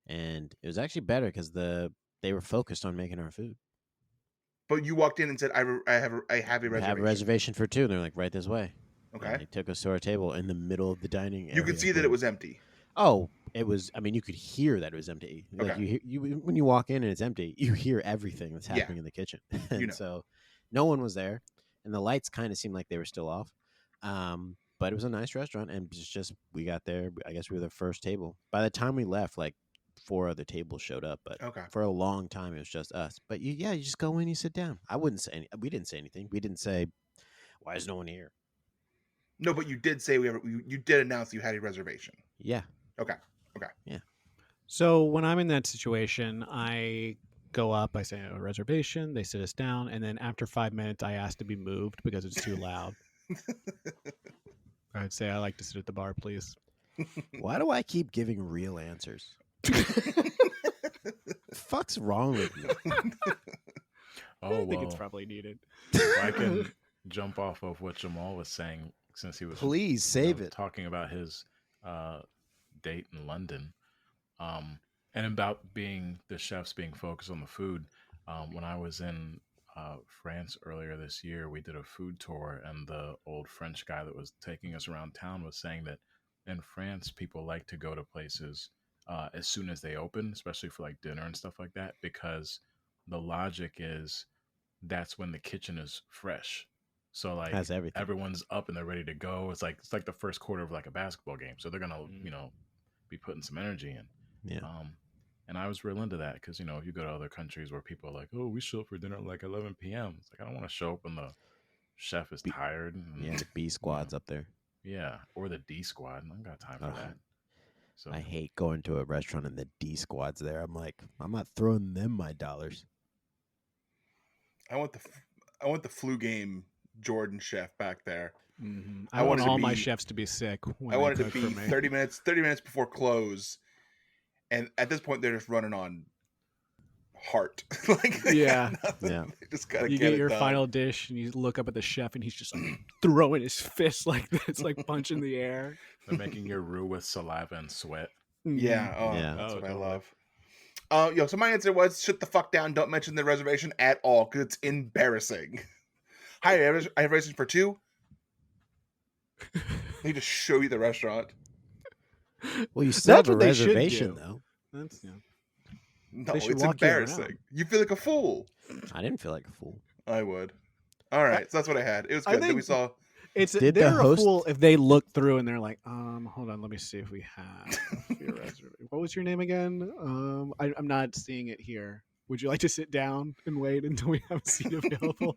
And it was actually better because they were focused on making our food. But you walked in and said, I have a We reservation. have a reservation for 2. And they're like, right this way. Okay. And they took us to our table in the middle of the dining area. You could see that it was empty. Oh, it was. I mean, you could hear that it was empty. Like Okay. when you walk in and it's empty, you hear everything that's Yeah. happening in the kitchen. And You know. so, no one was there, and the lights kind of seemed like they were still off. But it was a nice restaurant, and it's just we got there. I guess we were the first table. By the time we left, like 4 other tables showed up, but Okay. for a long time it was just us. But you just go in, you sit down. I wouldn't say we didn't say anything. We didn't say, "Why is no one here?" No, but you did say you did announce you had a reservation. Yeah. Okay. So when I'm in that situation, I go up, I say a reservation, they sit us down, and then after 5 minutes, I ask to be moved because it's too loud. I'd say I like to sit at the bar, please. Why do I keep giving real answers? Fuck's wrong with me? Oh, I think it's well, probably needed. I can jump off of what Jamal was saying since he was Please save it. talking about his date in London, and about being the chefs being focused on the food. When I was in France earlier this year, we did a food tour, and the old French guy that was taking us around town was saying that in France, people like to go to places as soon as they open, especially for like dinner and stuff like that, because the logic is that's when the kitchen is fresh. So like Has everything. everyone's up and they're ready to go. It's like the first quarter of like a basketball game, so they're gonna be putting some energy in. Yeah. And I was real into that because if you go to other countries where people are like, oh, we show up for dinner at like 11 p.m. It's like I don't want to show up when the chef is tired. And, Yeah, the B squad's up there. yeah, or the D squad. I don't got time for Ugh. that. So I hate going to a restaurant and the D squad's there. I'm like, I'm not throwing them my dollars. I want the flu game Jordan chef back there. Mm-hmm. I I want want it to all my be- chefs to be sick. When I they want it to cook be for me. 30 minutes before close, and at this point they're just running on heart. Like they Yeah. got nothing. Yeah. They just gotta You get get it your done. final dish, and you look up at the chef, and he's just like throwing his fist like this, like punching the air. they're making your roux with saliva and sweat. Yeah, Yeah. that's Oh, what totally. I love. So my answer was shut the fuck down. Don't mention the reservation at all because it's embarrassing. Hi, I have a reservation for 2. They just show you the restaurant. Well, you still That's have a what they should reservation, do. though. That's No, They should it's walk you embarrassing. around. You feel like a fool. I didn't feel like a fool. I would. All right, so that's what I had. It was I good. Then we think- saw. It's Did the they're a host- fool if they look through and they're like, hold on, let me see if we have your reservation. What was your name again? I'm not seeing it here. Would you like to sit down and wait until we have a seat available?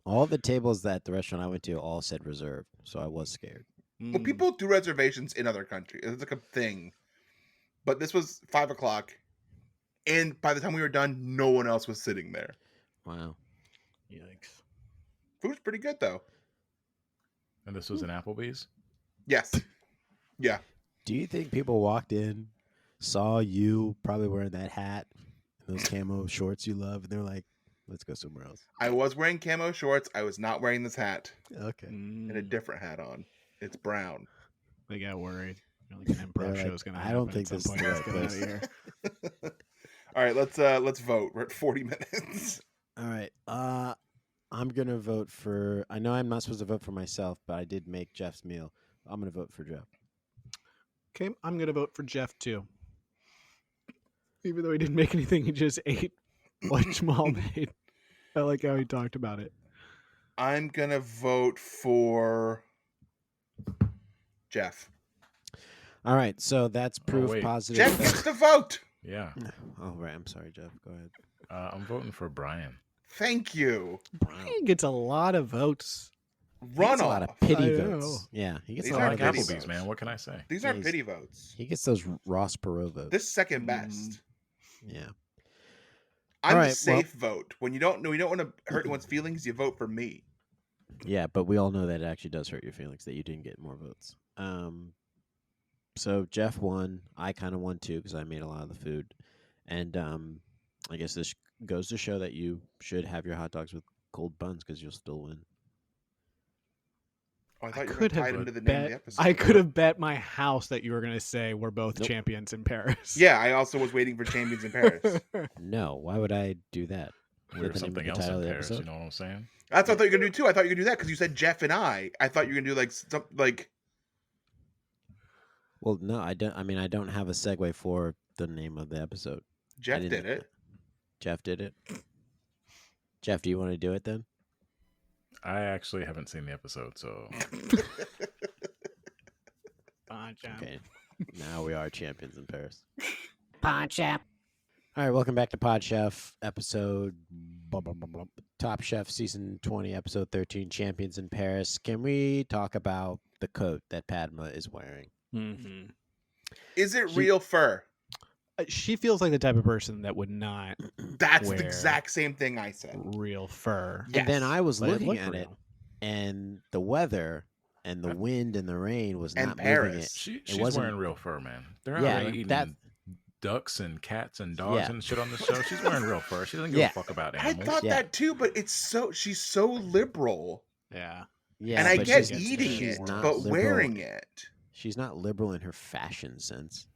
All the tables at the restaurant I went to all said reserved, so I was scared. Well, people do reservations in other countries. It's like a thing. But this was 5:00, and by the time we were done, no one else was sitting there. Wow. Yikes. Food was pretty good though. And this was an Applebee's. Yes. Yeah. Do you think people walked in, saw you probably wearing that hat, those camo shorts you love, and they're like, let's go somewhere else? I was wearing camo shorts. I was not wearing this hat. Okay. And a different hat on. It's brown. They got worried. Like an improv They're like, show's gonna I happen. don't think at some this is point. the Let's right get out of place. here. All right, let's vote. We're at 40 minutes. All right. I'm gonna vote for. I know I'm not supposed to vote for myself, but I did make Jeff's meal. I'm gonna vote for Jeff. Okay, I'm gonna vote for Jeff too. Even though he didn't make anything, he just ate what Jamal made. I like how he talked about it. I'm gonna vote for Jeff. All right. So that's proof wait. positive. Jeff that- gets the vote. Yeah, Oh right. I'm sorry, Jeff. Go ahead. I'm voting for Brian. Thank you. Brian gets a lot of votes. He Run gets a lot of off. pity I votes. know. Yeah, he gets These a I lot like of pity votes. Applebee's, votes. man. What can I say? These Yeah, aren't pity votes. He gets those Ross Perot votes. This is second best. Yeah. I'm All the right, safe vote. When you don't want to hurt anyone's feelings, you vote for me. Yeah, but we all know that it actually does hurt your feelings that you didn't get more votes. So Jeff won. I kind of won too because I made a lot of the food, and I guess this goes to show that you should have your hot dogs with cold buns because you'll still win. Oh, I I thought you were could tied have into the name of the bet. episode. I could have bet my house that you were going to say we're both Nope. champions in Paris. Yeah, I also was waiting for Champions in Paris. No, why would I do that? We're the name of something the else title in of the Paris. episode? You know what I'm saying? That's what I thought you were gonna do too. I thought you were gonna do that because you said Jeff and I. I thought you were gonna do like something like Well, no, I don't. I mean, I don't have a segue for the name of the episode. Jeff didn't- did it. Jeff did it. Jeff, do you want to do it then? I actually haven't seen the episode, so Okay. Now we are champions in Paris. Pawn Shop. All right, welcome back to Pod Chef, episode Top Chef season 20, episode 13, Champions in Paris. Can we talk about the coat that Padma is wearing? Mm-hmm. Is it real fur? She feels like the type of person that would not That's Where? the exact same thing I said. real fur. Yes. And then I was But it looking looked at it, real. and the weather and the wind and the rain was And not moving Paris. it. she's wasn't- wearing real fur, man. They're out Yeah, there eating that- ducks and cats and dogs Yeah. and shit on the show. She's wearing real fur. She doesn't give Yeah. a fuck about I animals. thought Yeah. that too, but she's so liberal. Yeah. Yeah, And I but get she's- eating she's it, not but liberal. wearing it. She's not liberal in her fashion sense.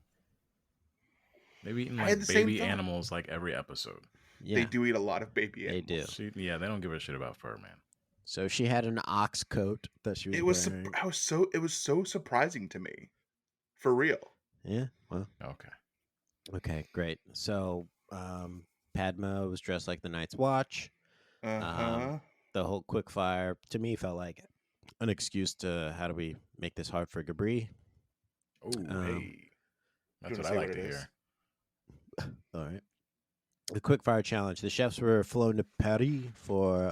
They've eaten I had like the same baby thought. animals like every episode. Yeah, They do eat a lot of baby they animals. do. They don't give a shit about fur, man. So she had an ox coat that she was It was wearing. it was so surprising to me. For real. Yeah, well, Okay. okay, great. So Padma was dressed like the Night's Watch. Uh-huh. The whole quick fire, to me, felt like an excuse to how do we make this hard for Gabri. Oh, Um, hey. That's wanna what I say like what to it is? hear. All right. The quick fire challenge. The chefs were flown to Paris for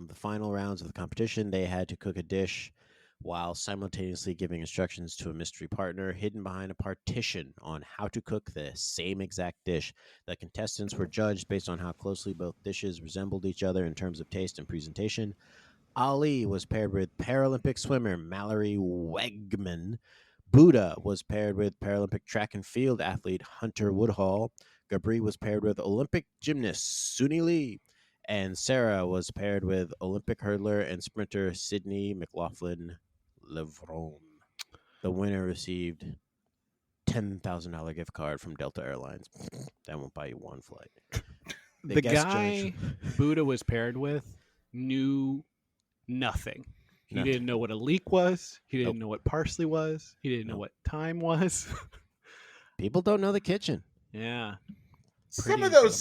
the final rounds of the competition. They had to cook a dish while simultaneously giving instructions to a mystery partner hidden behind a partition on how to cook the same exact dish. The contestants were judged based on how closely both dishes resembled each other in terms of taste and presentation. Ali was paired with Paralympic swimmer Mallory Wegman. Buddha was paired with Paralympic track and field athlete Hunter Woodhall. Gabri was paired with Olympic gymnast Suni Lee. And Sarah was paired with Olympic hurdler and sprinter Sydney McLaughlin Levron. The winner received $10,000 gift card from Delta Airlines. That won't buy you one flight. The guest guy judge- Buddha was paired with knew nothing. He Nothing. didn't know what a leek was. He didn't Nope. know what parsley was. He didn't know Nope. what thyme was. People don't know the kitchen. Yeah. Some Pretty of those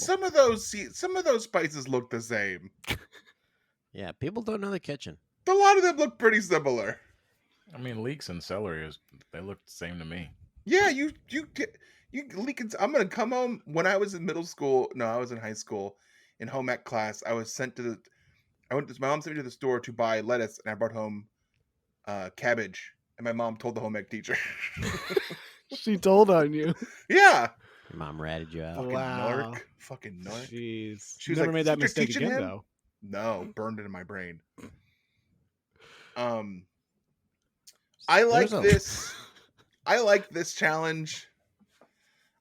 spices look the same. Yeah, people don't know the kitchen. A lot of them look pretty similar. I mean, leeks and celery they look the same to me. Yeah, you leak. I'm gonna come home. When I was in middle school, no, I was in high school. In home ec class, I was sent to my mom sent me to the store to buy lettuce, and I brought home cabbage. And my mom told the home ec teacher. She told on you. Yeah, Your mom ratted you out. fucking Wow. fucking narc. Jeez. She was Never like, made that "Is your mistake teaching again, him?" though. No, burned it in my brain. I like There's a- this. I like this challenge.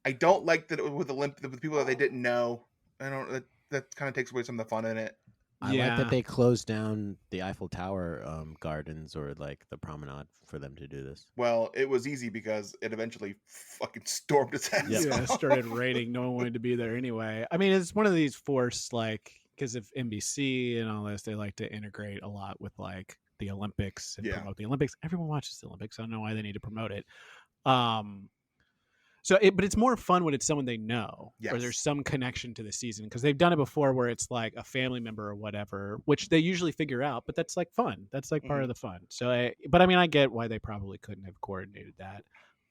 I don't like that it was with people that they didn't know. I don't. That kind of takes away some of the fun in it. I like Yeah. that they closed down the Eiffel Tower gardens or like the promenade for them to do this. Well, it was easy because it eventually fucking stormed its ass. Yeah, it off. started raining. No one wanted to be there anyway. I mean, it's one of these forced, like, because of NBC and all this, they like to integrate a lot with like the Olympics and Yeah. promote the Olympics. Everyone watches the Olympics. I don't know why they need to promote it. But it's more fun when it's someone they know, or Yes. there's some connection to the season, because they've done it before where it's like a family member or whatever, which they usually figure out. But that's like fun. That's like part of the fun. So, I get why they probably couldn't have coordinated that.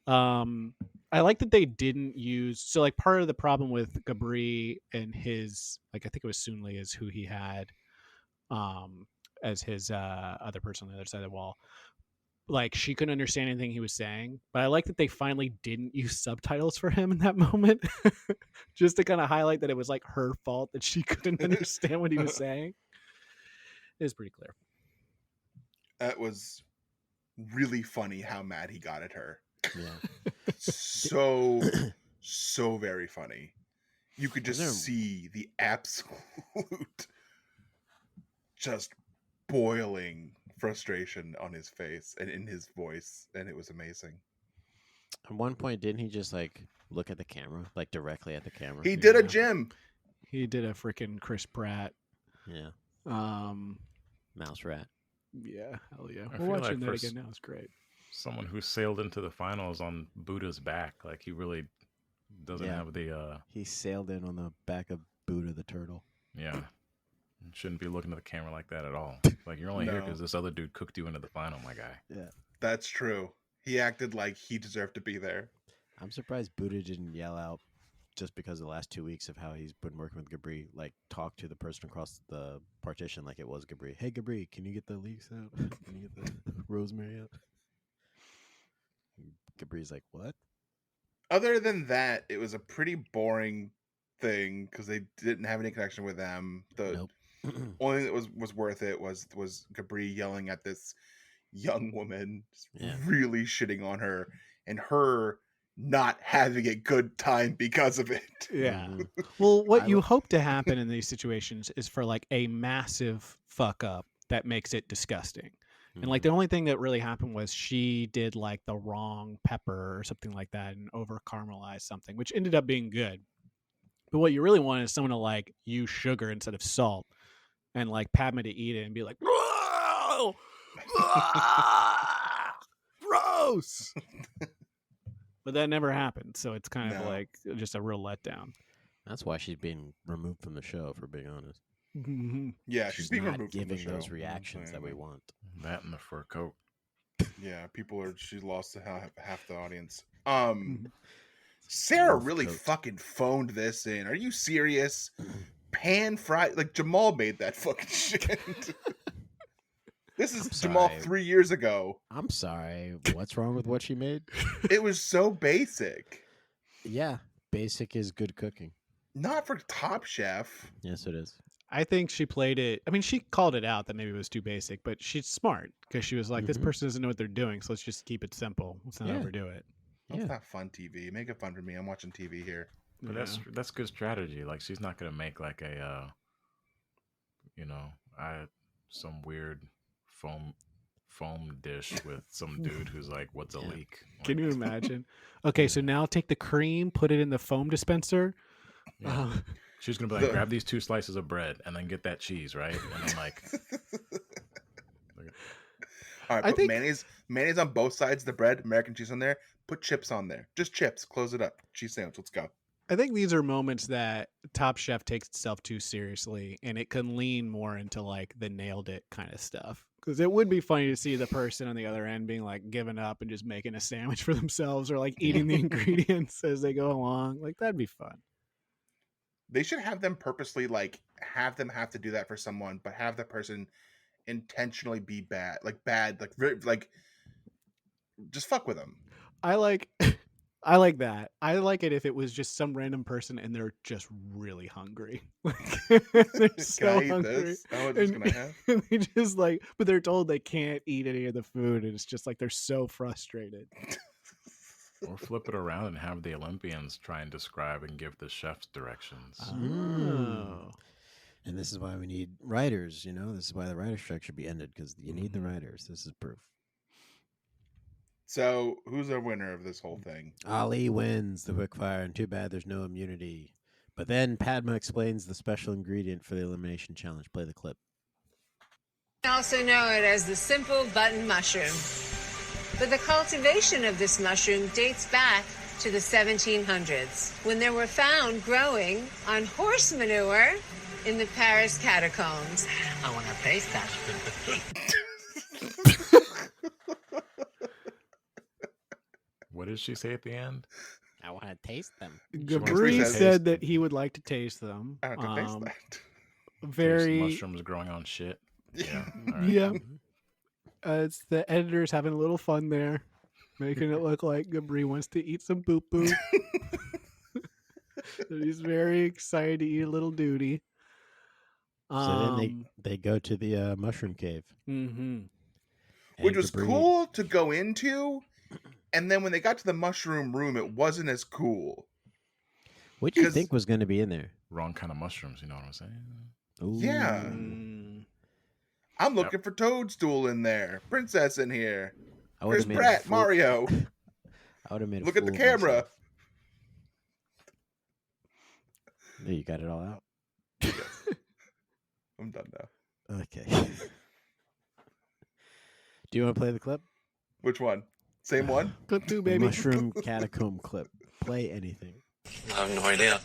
I like that they didn't use. So, like, part of the problem with Gabri and his, like, I think it was Soonli is who he had, as his other person on the other side of the wall. Like, she couldn't understand anything he was saying, but I like that they finally didn't use subtitles for him in that moment, just to kind of highlight that it was like her fault that she couldn't understand what he was saying. It was pretty clear. That was really funny how mad he got at her. Yeah. So very funny. You could just there- see the absolute just boiling frustration on his face and in his voice, and it was amazing. At one point, didn't he just like look at the camera, like directly at the camera? He did a Yeah. gym. He did a freaking Chris Pratt Yeah. Um, Mouse rat. yeah, hell yeah. I We're feel watching like that for again now. It's great. someone who sailed into the finals on Buddha's back, like he really doesn't Yeah. have the He sailed in on the back of Buddha the turtle. yeah. Shouldn't be looking at the camera like that at all. Like you're only here No. because this other dude cooked you into the final, my guy. Yeah. That's true. He acted like he deserved to be there. I'm surprised Buddha didn't yell out just because of the last 2 weeks of how he's been working with Gabri, like talk to the person across the partition like it was Gabri. Hey Gabri, can you get the leeks out? Can you get the rosemary out? Gabri's like, what? Other than that, it was a pretty boring thing because they didn't have any connection with them. The Nope. only thing that was worth it was Gabri yelling at this young woman, Yeah. really shitting on her, and her not having a good time because of it. Yeah. Mhm. Well, what I you will- hope to happen in these situations is for like a massive fuck up that makes it disgusting. And like Mhm. the only thing that really happened was she did like the wrong pepper or something like that and over caramelized something, which ended up being good. But what you really want is someone to like use sugar instead of salt and like Padma to eat it and be like, "Whoa! Ah! Gross." But that never happened. So it's kind of No. like just a real letdown. That's why she's being removed from the show, for being honest. Yeah, she's being not removed from the giving show. those I'm reactions that saying, we like, want. That and the fur coat. Yeah, she lost half the audience. Mm-hmm. Sarah Wolf really coat. fucking phoned this in. Are you serious? Pan fried, like Jamal made that fucking shit. This is I'm Jamal sorry. 3 years ago. I'm sorry. What's wrong with what she made? It was so basic. Yeah, basic is good cooking. Not for Top Chef. Yes, it is. I think she played it. I mean, she called it out that maybe it was too basic, but she's smart because she was like, this Mhm. person doesn't know what they're doing, so let's just keep it simple. Let's not Yeah. overdo it. That's Yeah. not fun TV. Make it fun for me. I'm watching TV here. But that's good strategy. Like she's not gonna make like a some weird foam dish with some dude who's like, what's a Yeah. leak? Can Like, you imagine? Okay, so now take the cream, put it in the foam dispenser. yeah. She's gonna be like, grab these 2 slices of bread and then get that cheese, right? And then like All right, I put think- mayonnaise on both sides of the bread, American cheese on there. Put chips on there. Just chips. Close it up. Cheese sandwich. Let's go. I think these are moments that Top Chef takes itself too seriously, and it can lean more into like the nailed it kind of stuff. Because it would be funny to see the person on the other end being like giving up and just making a sandwich for themselves, or like eating the ingredients as they go along. Like that'd be fun. They should have them purposely like have them have to do that for someone, but have the person intentionally be bad, like just fuck with them. I like I like that. I like it if it was just some random person and they're just really hungry. Like they're so Can I eat hungry. this? How much is And, gonna have? and they just like, but they're told they can't eat any of the food, and it's just like they're so frustrated. or flip it around and have the Olympians try and describe and give the chefs directions. Oh. And this is why we need writers, This is why the writer strike should be ended, because you need the writers. This is proof. So who's the winner of this whole thing? Ali wins the quickfire, and too bad there's no immunity. But then Padma explains the special ingredient for the elimination challenge. Play the clip. We also know it as the simple button mushroom. But the cultivation of this mushroom dates back to the 1700s, when they were found growing on horse manure in the Paris catacombs. I want to taste that. What did she say at the end? I want to taste them. Gabri says- said that he would like to taste them. I have to taste that. Taste Very, mushrooms growing on shit. Yeah. All right. yeah. It's the editors having a little fun there, making it look like Gabri wants to eat some poo poo. He's very excited to eat a little duty. So then they go to the mushroom cave. Mm-hmm. Which And was Gabri- cool to go into, and then when they got to the mushroom room, it wasn't as cool. What do you 'cause- think was going to be in there? Wrong kind of mushrooms, you know what I'm saying? Ooh. Yeah. Mm. I'm looking for Toadstool in there, Princess in here. I would've Where's made a Brat? fool- Mario. I would have made. A Look at the fool of camera. myself. There, you got it all out. I'm done now. Okay. Do you want to play the clip? Which one? Same one? Clip 2, The baby. mushroom catacomb clip. Play anything. I have no idea.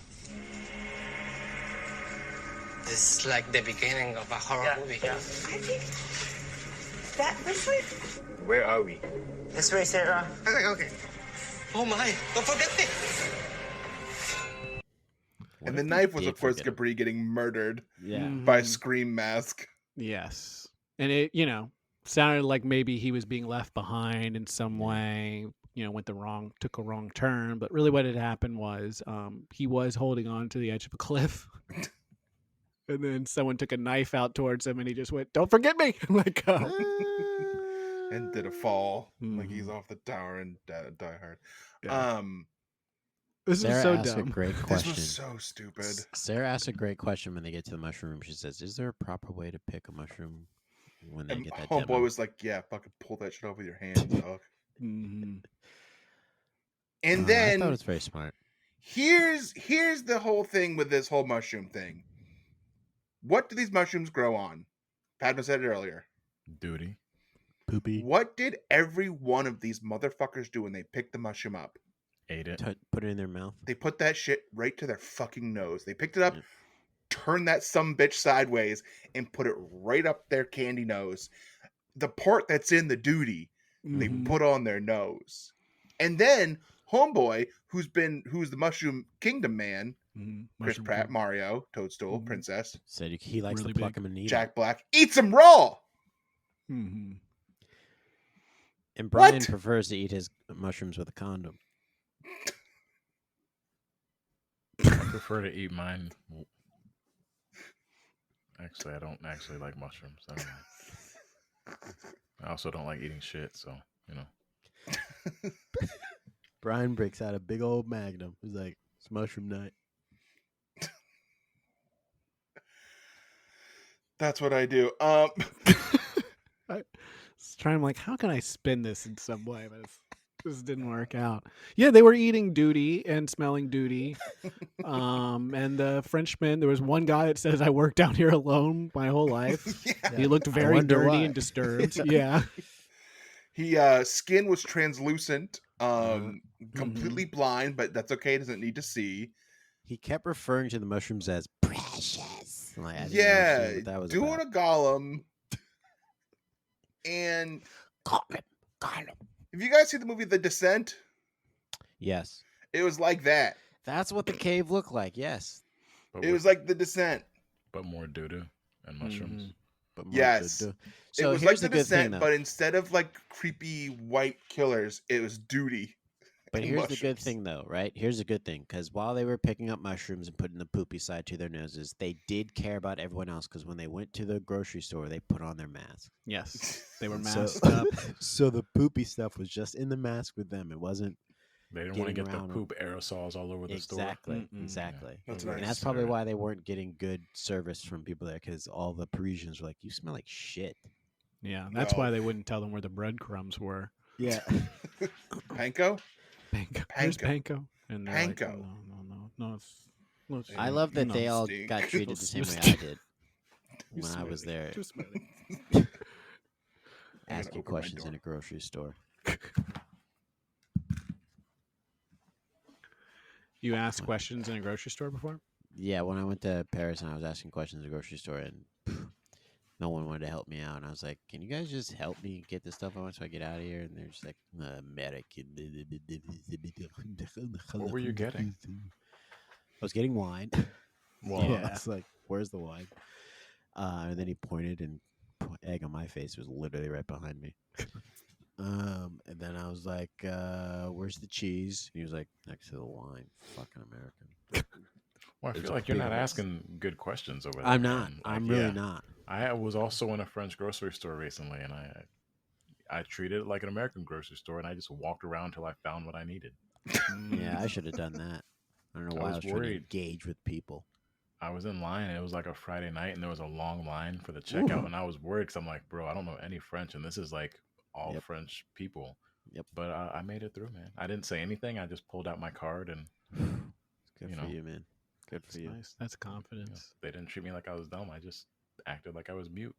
This is like the beginning of a horror movie. I think that this way. Where are we? This way, Sarah. Okay. Oh my! Don't forget me. What And if the we knife was, did of course, forget him? Capri getting murdered Yeah. by Scream Mask. Yes. And it, sounded like maybe he was being left behind in some way, took a wrong turn. But really what had happened was he was holding on to the edge of a cliff. And then someone took a knife out towards him and he just went, "Don't forget me." Let go. And did a fall. Like he's Mhm. off the tower and Die Hard. Yeah. This Sarah is so asked a dumb. great This question. was so stupid. Sarah asked a great question when they get to the mushroom room. She says, "Is there a proper way to pick a mushroom when they And get that Homeboy demo?" was like, yeah, fucking pull that shit off with your hands, dog. Mhm. And I then thought it was very smart. here's the whole thing with this whole mushroom thing. What do these mushrooms grow on? Padma said it earlier. Duty. Poopy. What did every one of these motherfuckers do when they picked the mushroom up? Ate it. Put it in their mouth. They put that shit right to their fucking nose. They picked it up, Yeah. turned that sumbitch sideways, and put it right up their candy nose. The part that's in the duty, they Mhm. put on their nose. And then Homeboy, who's the Mushroom Kingdom man, Mhm. Chris Mushroom Pratt, King. Mario, Toadstool, Mhm. Princess, Said he likes Really to pluck big. them and eat 'em. Jack Black, eats them raw. Mhm. And Brian What? prefers to eat his mushrooms with a condom. I prefer to eat mine. Actually, I don't actually like mushrooms. I don't know. I also don't like eating shit, so Brian breaks out a big old magnum. He's like, "It's mushroom night." That's what I do. I was trying, like, how can I spin this in some way? But this didn't work out. Yeah, they were eating duty and smelling duty. And the Frenchman, there was one guy that says, "I worked down here alone my whole life." Yeah. He looked I very wonder dirty why. and disturbed. Yeah. He skin was translucent, Mm-hmm. completely blind, but that's okay. Doesn't need to see. He kept referring to the mushrooms as precious. Like, I didn't Yeah, understand what that was doing about. a golem. And Golem. if you guys see the movie The Descent, Yes. it was like that. That's what the cave looked like. Yes. but It was like The Descent. but more doo-doo and mushrooms. But more Yes. So It was here's like the The good thing, Descent, though. but instead of like creepy white killers, it was duty. But and here's the good mushrooms. thing, though, right? Here's the good thing, because while they were picking up mushrooms and putting the poopy side to their noses, they did care about everyone else. Because when they went to the grocery store, they put on their mask. Yes. They were And masked up. So the poopy stuff was just in the mask with them. It wasn't They didn't want to getting get the around poop aerosols all over the store. exactly, Mm-mm. exactly. That's And nice. that's probably Sure. why they weren't getting good service from people there, because all the Parisians were like, "You smell like shit." Yeah. That's No. why they wouldn't tell them where the breadcrumbs were. Yeah. Panko? Panko. Here's Panko. Panko. And they're like, Panko. No, it's I love that they all stink. got treated the same way I did when I was there, Too smelly. asking open my questions door. in a grocery store. You asked questions in a grocery store before? Yeah, when I went to Paris and I was asking questions at the grocery store, and no one wanted to help me out, and I was like, "Can you guys just help me get the stuff I want so I get out of here?" And they're just like, "American." What were you getting? I was getting wine. Well, Yeah, it's like, "Where's the wine?" And then he pointed, and egg on my face was literally right behind me. And then I was like, "Where's the cheese?" And he was like, "Next to the wine." Fucking American. well, I There's feel a like you're big not mess. asking good questions over there. I'm not. man. I'm Like, really yeah. not. I was also in a French grocery store recently, and I treated it like an American grocery store, and I just walked around till I found what I needed. Yeah, I should have done that. I don't know I why I was was trying to worried. engage with people. I was in line, and it was like a Friday night, and there was a long line for the checkout, Ooh. and I was worried because I'm like, bro, I don't know any French, and this is like all Yep. French people. Yep. But I made it through, man. I didn't say anything. I just pulled out my card, and Good You for know. you, man. Good for That's you. nice. That's you know, confidence. they didn't treat me like I was dumb. I just acted like I was mute.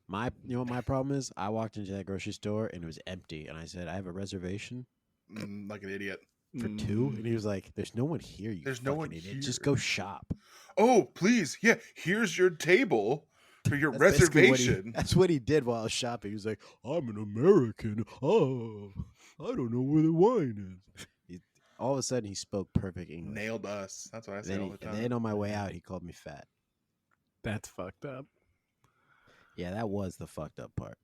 You know what my problem is? I walked into that grocery store and it was empty, and I said, "I have a reservation Like an idiot. for two," and he was like, "There's no one here. You There's no one idiot. here. Just go shop." Oh, please. Yeah, here's your table for your That's basically reservation. That's what he did while I was shopping. He was like, "I'm an American. Oh, I don't know where the wine is." All of a sudden, he spoke perfect English. Nailed us. That's what I say all the And time. then on my way out, he called me fat. That's fucked up. Yeah, that was the fucked up part.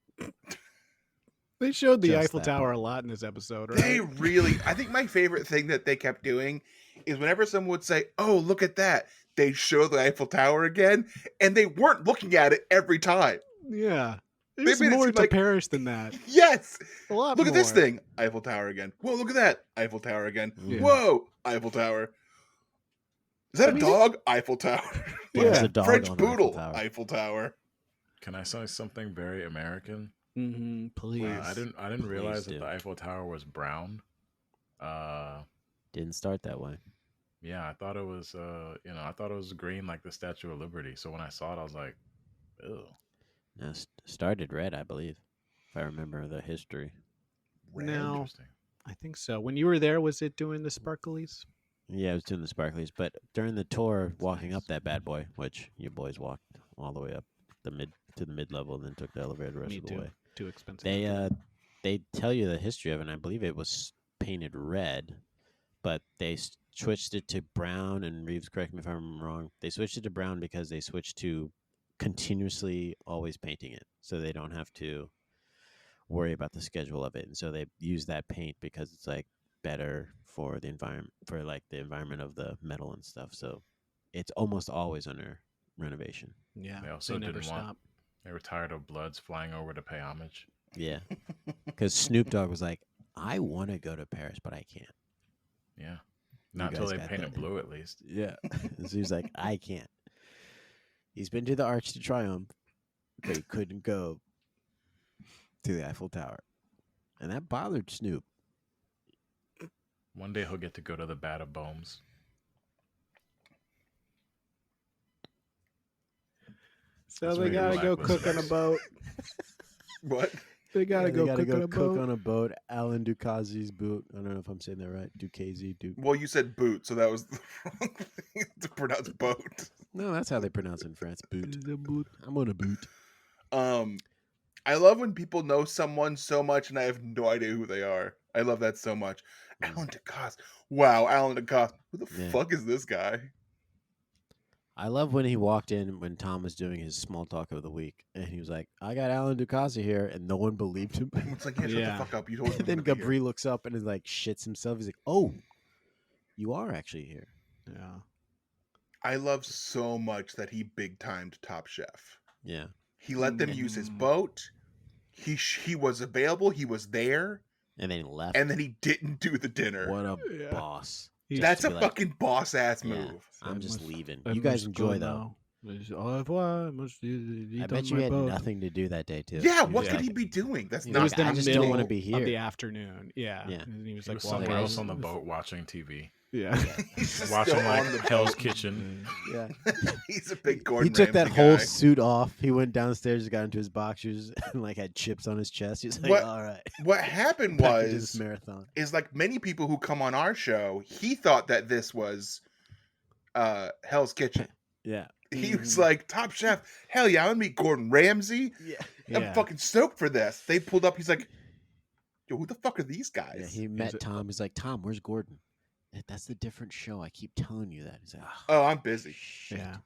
They showed the Just Eiffel that Tower part. a lot in this episode, They right? really, I think my favorite thing that they kept doing is whenever someone would say, "Oh, look at that," they show the Eiffel Tower again, and they weren't looking at it every time. Yeah. They There's made it more seem to like- Paris than that. Yes, A lot look more. at this thing, Eiffel Tower again. Whoa, look at that, Eiffel Tower again. Yeah. Whoa, Eiffel Tower. Is that I a mean, dog? Eiffel Tower. Yeah. There's a dog French on the Eiffel poodle. Tower. Eiffel Tower. Can I say something very American? Mm-hmm. Please. I didn't realize do. that the Eiffel Tower was brown. Didn't start that way. Yeah, I thought it was I thought it was green like the Statue of Liberty. So when I saw it, I was like, ew. No, started red, I believe, if I remember the history. Now, Interesting. I think so. When you were there, was it doing the sparklies? Yeah, I was doing the sparklies, but during the tour, walking up that bad boy, which you boys walked all the way up the mid level, and then took the elevator the rest Me of the too. way. Too expensive. They tell you the history of it, and I believe it was painted red, but they switched it to brown. And Reeves, correct me if I'm wrong. They switched it to brown because they switched to continuously always painting it, so they don't have to worry about the schedule of it. And so they use that paint because it's like better for the environment, for like the environment of the metal and stuff. So it's almost always under renovation. Yeah. They also never didn't want- stop. They were tired of Bloods flying over to pay homage. Yeah, because Snoop Dogg was like, "I want to go to Paris, but I can't." Yeah. Not until guys they got paint that. it blue, at least. Yeah, so he's like, "I can't." He's been to the Arch de Triomphe, but he couldn't go to the Eiffel Tower, and that bothered Snoop. One day he'll get to go to the Bat of Bones. So That's they what gotta your go black cook on a listeners- boat. What? They gotta Yeah, go they gotta cook on a cook boat. on a boat. Alan Ducazi's boot. I don't know if I'm saying that right. Ducazi. Well, you said boot, so that was the wrong thing to pronounce boat. No, that's how they pronounce it in France. Boot. The boot. I'm on a boot. I love when people know someone so much and I have no idea who they are. I love that so much. Alan Ducasse. Wow, Alan Ducasse. Who the Yeah. fuck is this guy? I love when he walked in when Tom was doing his small talk of the week, and he was like, "I got Alan Ducasse here," and no one believed him. It's like, yeah, shut Yeah. the fuck up. You told me. And then Gabri looks up and is like, shits himself. He's like, "Oh, you are actually here." Yeah. I love so much that he big timed Top Chef. Yeah. He let them use his boat. He was available. He was there, And then he left. and then he didn't do the dinner. What a Yeah. boss. He's- That's to a be like, fucking boss ass Yeah, move. I'm I just must- leaving. I You guys must go enjoy, though. now. Au revoir. I must eat I on bet you my had boat. nothing to do that day, too. Yeah, He what was could like- he be doing? That's He not. was like, the I just middle don't want to be of here. the afternoon. Yeah. Yeah. And he was He like, was well, somewhere well, else on the boat watching TV. Yeah. He's just Watching still like on the Hell's boat. Kitchen. Yeah. He's a big Gordon He took that Ramsay whole guy. suit off. He went downstairs, got into his boxers, and like had chips on his chest. He was like, What- "All right, What happened back to this was marathon." is like many people who come on our show, he thought that this was Hell's Kitchen. Yeah. He was like, Top Chef, hell yeah, I want to meet Gordon Ramsay. Yeah. Yeah. I'm fucking stoked for this. They pulled up, he's like, yo, who the fuck are these guys? Yeah, he met Tom. He's like, "Tom, where's Gordon?" That's the different show. I keep telling you that. He's like, Oh, I'm busy. shit. Yeah.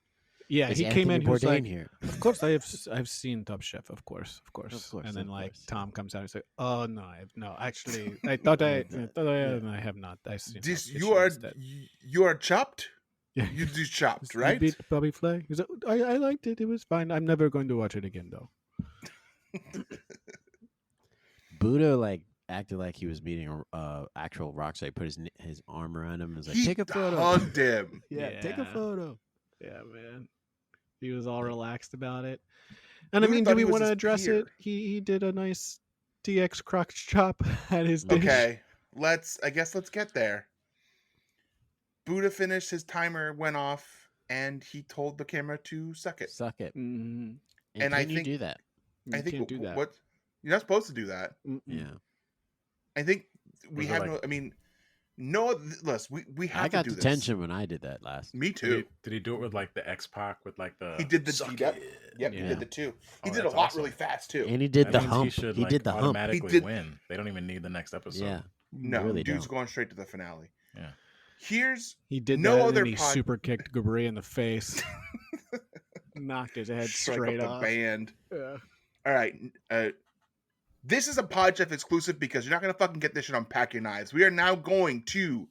Yeah. Is He came Anthony in. He was Bourdain like, here. of course, I've seen Top Chef. Of course. And then of like course. Tom comes out. He's like, oh no, no. Actually, I thought I have not. I've seen. This, Top you Kitchen are instead." you are chopped? Yeah. You do chopped, You right? beat Bobby Flay. He's like, I liked it. It was fine. I'm never going to watch it again though. Buddha like acted like he was meeting a actual rock star. He put his arm around him and was like, He "Take a photo." hugged him. Take a Yeah. photo. Yeah, man. He was all relaxed about it. And Who I mean, thought do he we was want to his address peer? it? He did a nice DX crotch chop at his dish. Okay, let's get there. Buddha finished, his timer went off, and he told the camera to suck it. Suck it. Mhm. And I can you think do that? You I think can't do that. what you're not supposed to do that. Mm-mm. Yeah. I think we Was it have like- no. I mean, no. Listen, we have I to got do detention when I did that last. this. Me Did too. he do it with like the X-Pac with like the He did the suck yep, it? yep. He Yeah. did the two. He Oh, did a that's lot awesome. really fast too. And he did That the means hump. He should He like did the hump. automatically He did- win. They don't even need the next episode. Yeah. No, really dude's don't. going straight to the finale. Yeah. Here's He did No that, other and then he pod- super kicked Gabri in the face, knocked his head strike straight up the off. band. Yeah. All right. This is a Podchef exclusive because you're not going to fucking get this shit on Pack Your Knives. We are now going to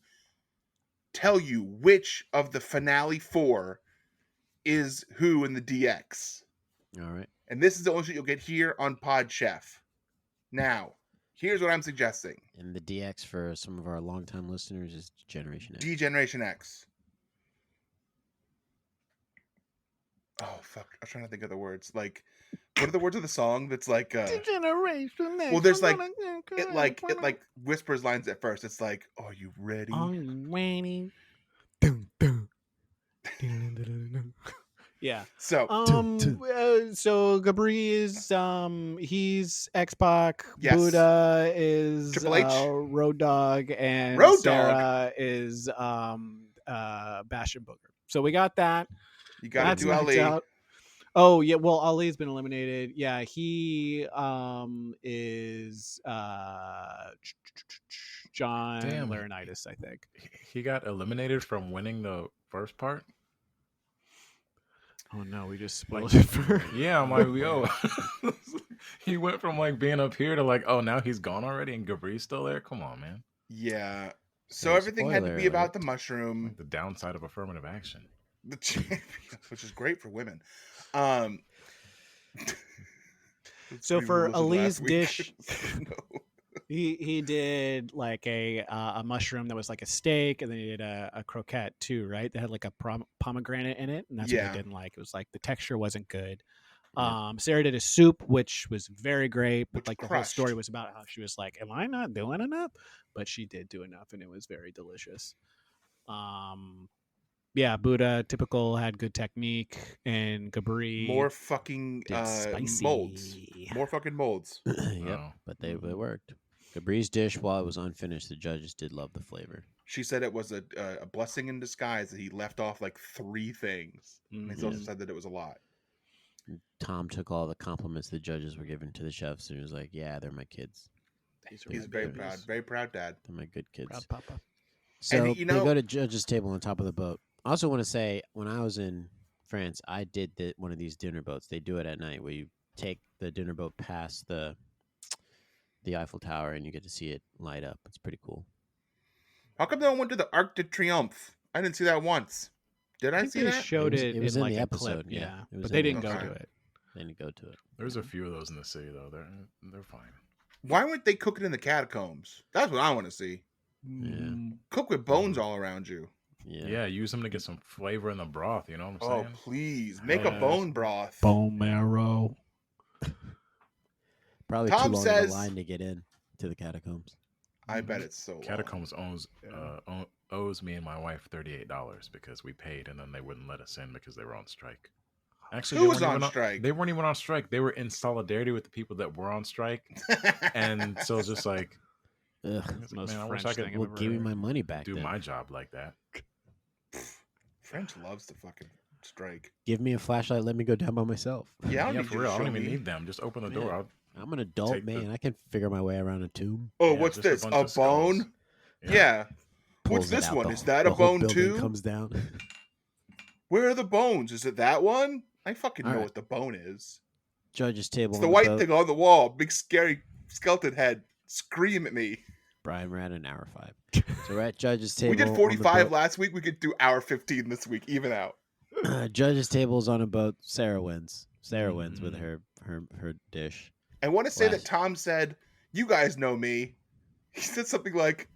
tell you which of the finale 4 is who in the DX. All right. And this is the only shit you'll get here on Podchef. Now, here's what I'm suggesting. And the DX for some of our longtime listeners is Generation X. D-Generation X. Oh, fuck. I was trying to think of the words. Like, what are the words of the song that's like... Generation X. well, there's like... It like whispers lines at first. It's like, are you ready? Are you ready? Dun, dun. Dun, dun, dun, dun. Yeah. So, So Gabri is he's X-Pac. Yes. Buddha is Triple H. Road Dogg, and Road Sarah is Bash and Booger. So we got that. you got That's to do knocked Ali. out. Oh yeah, well Ali's been eliminated. Yeah, he is John Damn. Laurinaitis, I think. He got eliminated from winning the first part. Oh no, we just spoiled it for. Yeah, I'm like, yo. He went from like being up here to like, oh, now he's gone already, and Gabri's still there. Come on, man. Yeah. So Yeah, everything had to spoiler be about alert. the mushroom. Like the downside of affirmative action. The champion, which is great for women. So Pretty for rules of Ali's last week. dish, No. he did like a mushroom that was like a steak, and then he did a croquette too, right? That had like a pomegranate in it, and that's what Yeah. I didn't like. It was like the texture wasn't good. Yeah. Sarah did a soup, which was very great, but Which like the whole crushed. story was about how she was like, "Am I not doing enough?" But she did do enough, and it was very delicious. Yeah, Buddha typical had good technique, and Gabri More fucking did spicy. molds. More fucking molds. Yep. Oh. But they worked. Gabri's dish, while it was unfinished, the judges did love the flavor. She said it was a blessing in disguise that he left off like 3 things. And he also Mhm. said that it was a lot. Tom took all the compliments the judges were giving to the chefs, and he was like, "Yeah, they're my kids. These are He's my very babies. proud. Very proud dad. They're my good kids." Proud papa. So you know- they go to judges' table on top of the boat. I also want to say, when I was in France, I did one of these dinner boats. They do it at night, where you take the dinner boat past the Eiffel Tower, and you get to see it light up. It's pretty cool. How come no one went to the Arc de Triomphe? I didn't see that once. Did I think see they that? showed It it, was in in like the a clip, episode, yeah. It was but in they the didn't go to episode. it. They didn't go to it. There's a few of those in the city though. They're fine. Why weren't they cooking in the catacombs? That's what I want to see. Mm, Cook with bones all around you. Yeah, use them to get some flavor in the broth. You know what I'm Oh, saying? please. Make a Yes. bone broth. Bone marrow. Probably Tom too long says- of a line to get in to the catacombs. I bet it's so long. Catacombs owes me and my wife $38 because we paid and then they wouldn't let us in because they were on strike. Actually, Who they was weren't on even strike? They weren't even on strike. They were in solidarity with the people that were on strike, and so it's just like, Ugh. That's the most man, I wish French I could thing I've Well, ever give me heard. my money back. do then. my job like that. French loves to fucking strike. Give me a flashlight. Let me go down by myself. Yeah, I don't Yeah, need for you to real. I show don't even me. need them. Just open the door. Yeah. I'll, I'm an adult Take the- man. I can figure my way around a tomb. Oh, Yeah, what's just a this? bunch A of skulls. bone? Yeah. Yeah. What's Pulls it this out, one? the Is wh- that the a whole bone building too? Comes down. Where are the bones? Is it that one? I fucking know Alright. what the bone is. Judges' table. It's on the the white boat. thing on the wall. Big scary skeleton head. Scream at me. Brian, we're at an hour 5. So we're at judges' table. We did on the 45 boat. last week. We could do hour 15 this week. Even out. Judges' tables on a boat. Sarah wins. Sarah wins with Mm. her dish. I want to say that Last- Tom said, "You guys know me." He said something like,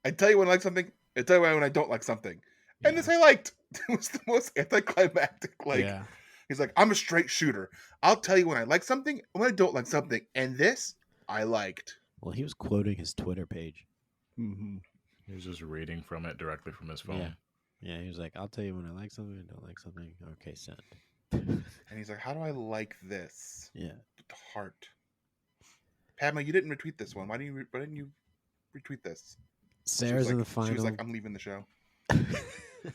"I tell you when I like something. I tell you when I don't like something." And this I liked. It was the most anticlimactic. Like yeah. he's like, "I'm a straight shooter. I'll tell you when I like something and when I don't like something." And this I liked. Well, he was quoting his Twitter page. Mm-hmm. He was just reading from it directly from his phone. Yeah. Yeah, he was like, "I'll tell you when I like something, I don't like something." Okay, send. And he's like, how do I like this? Yeah. Heart. Padma, you didn't retweet this one. Why didn't you retweet this? Sarah's in the She final. was like, I'm leaving the show.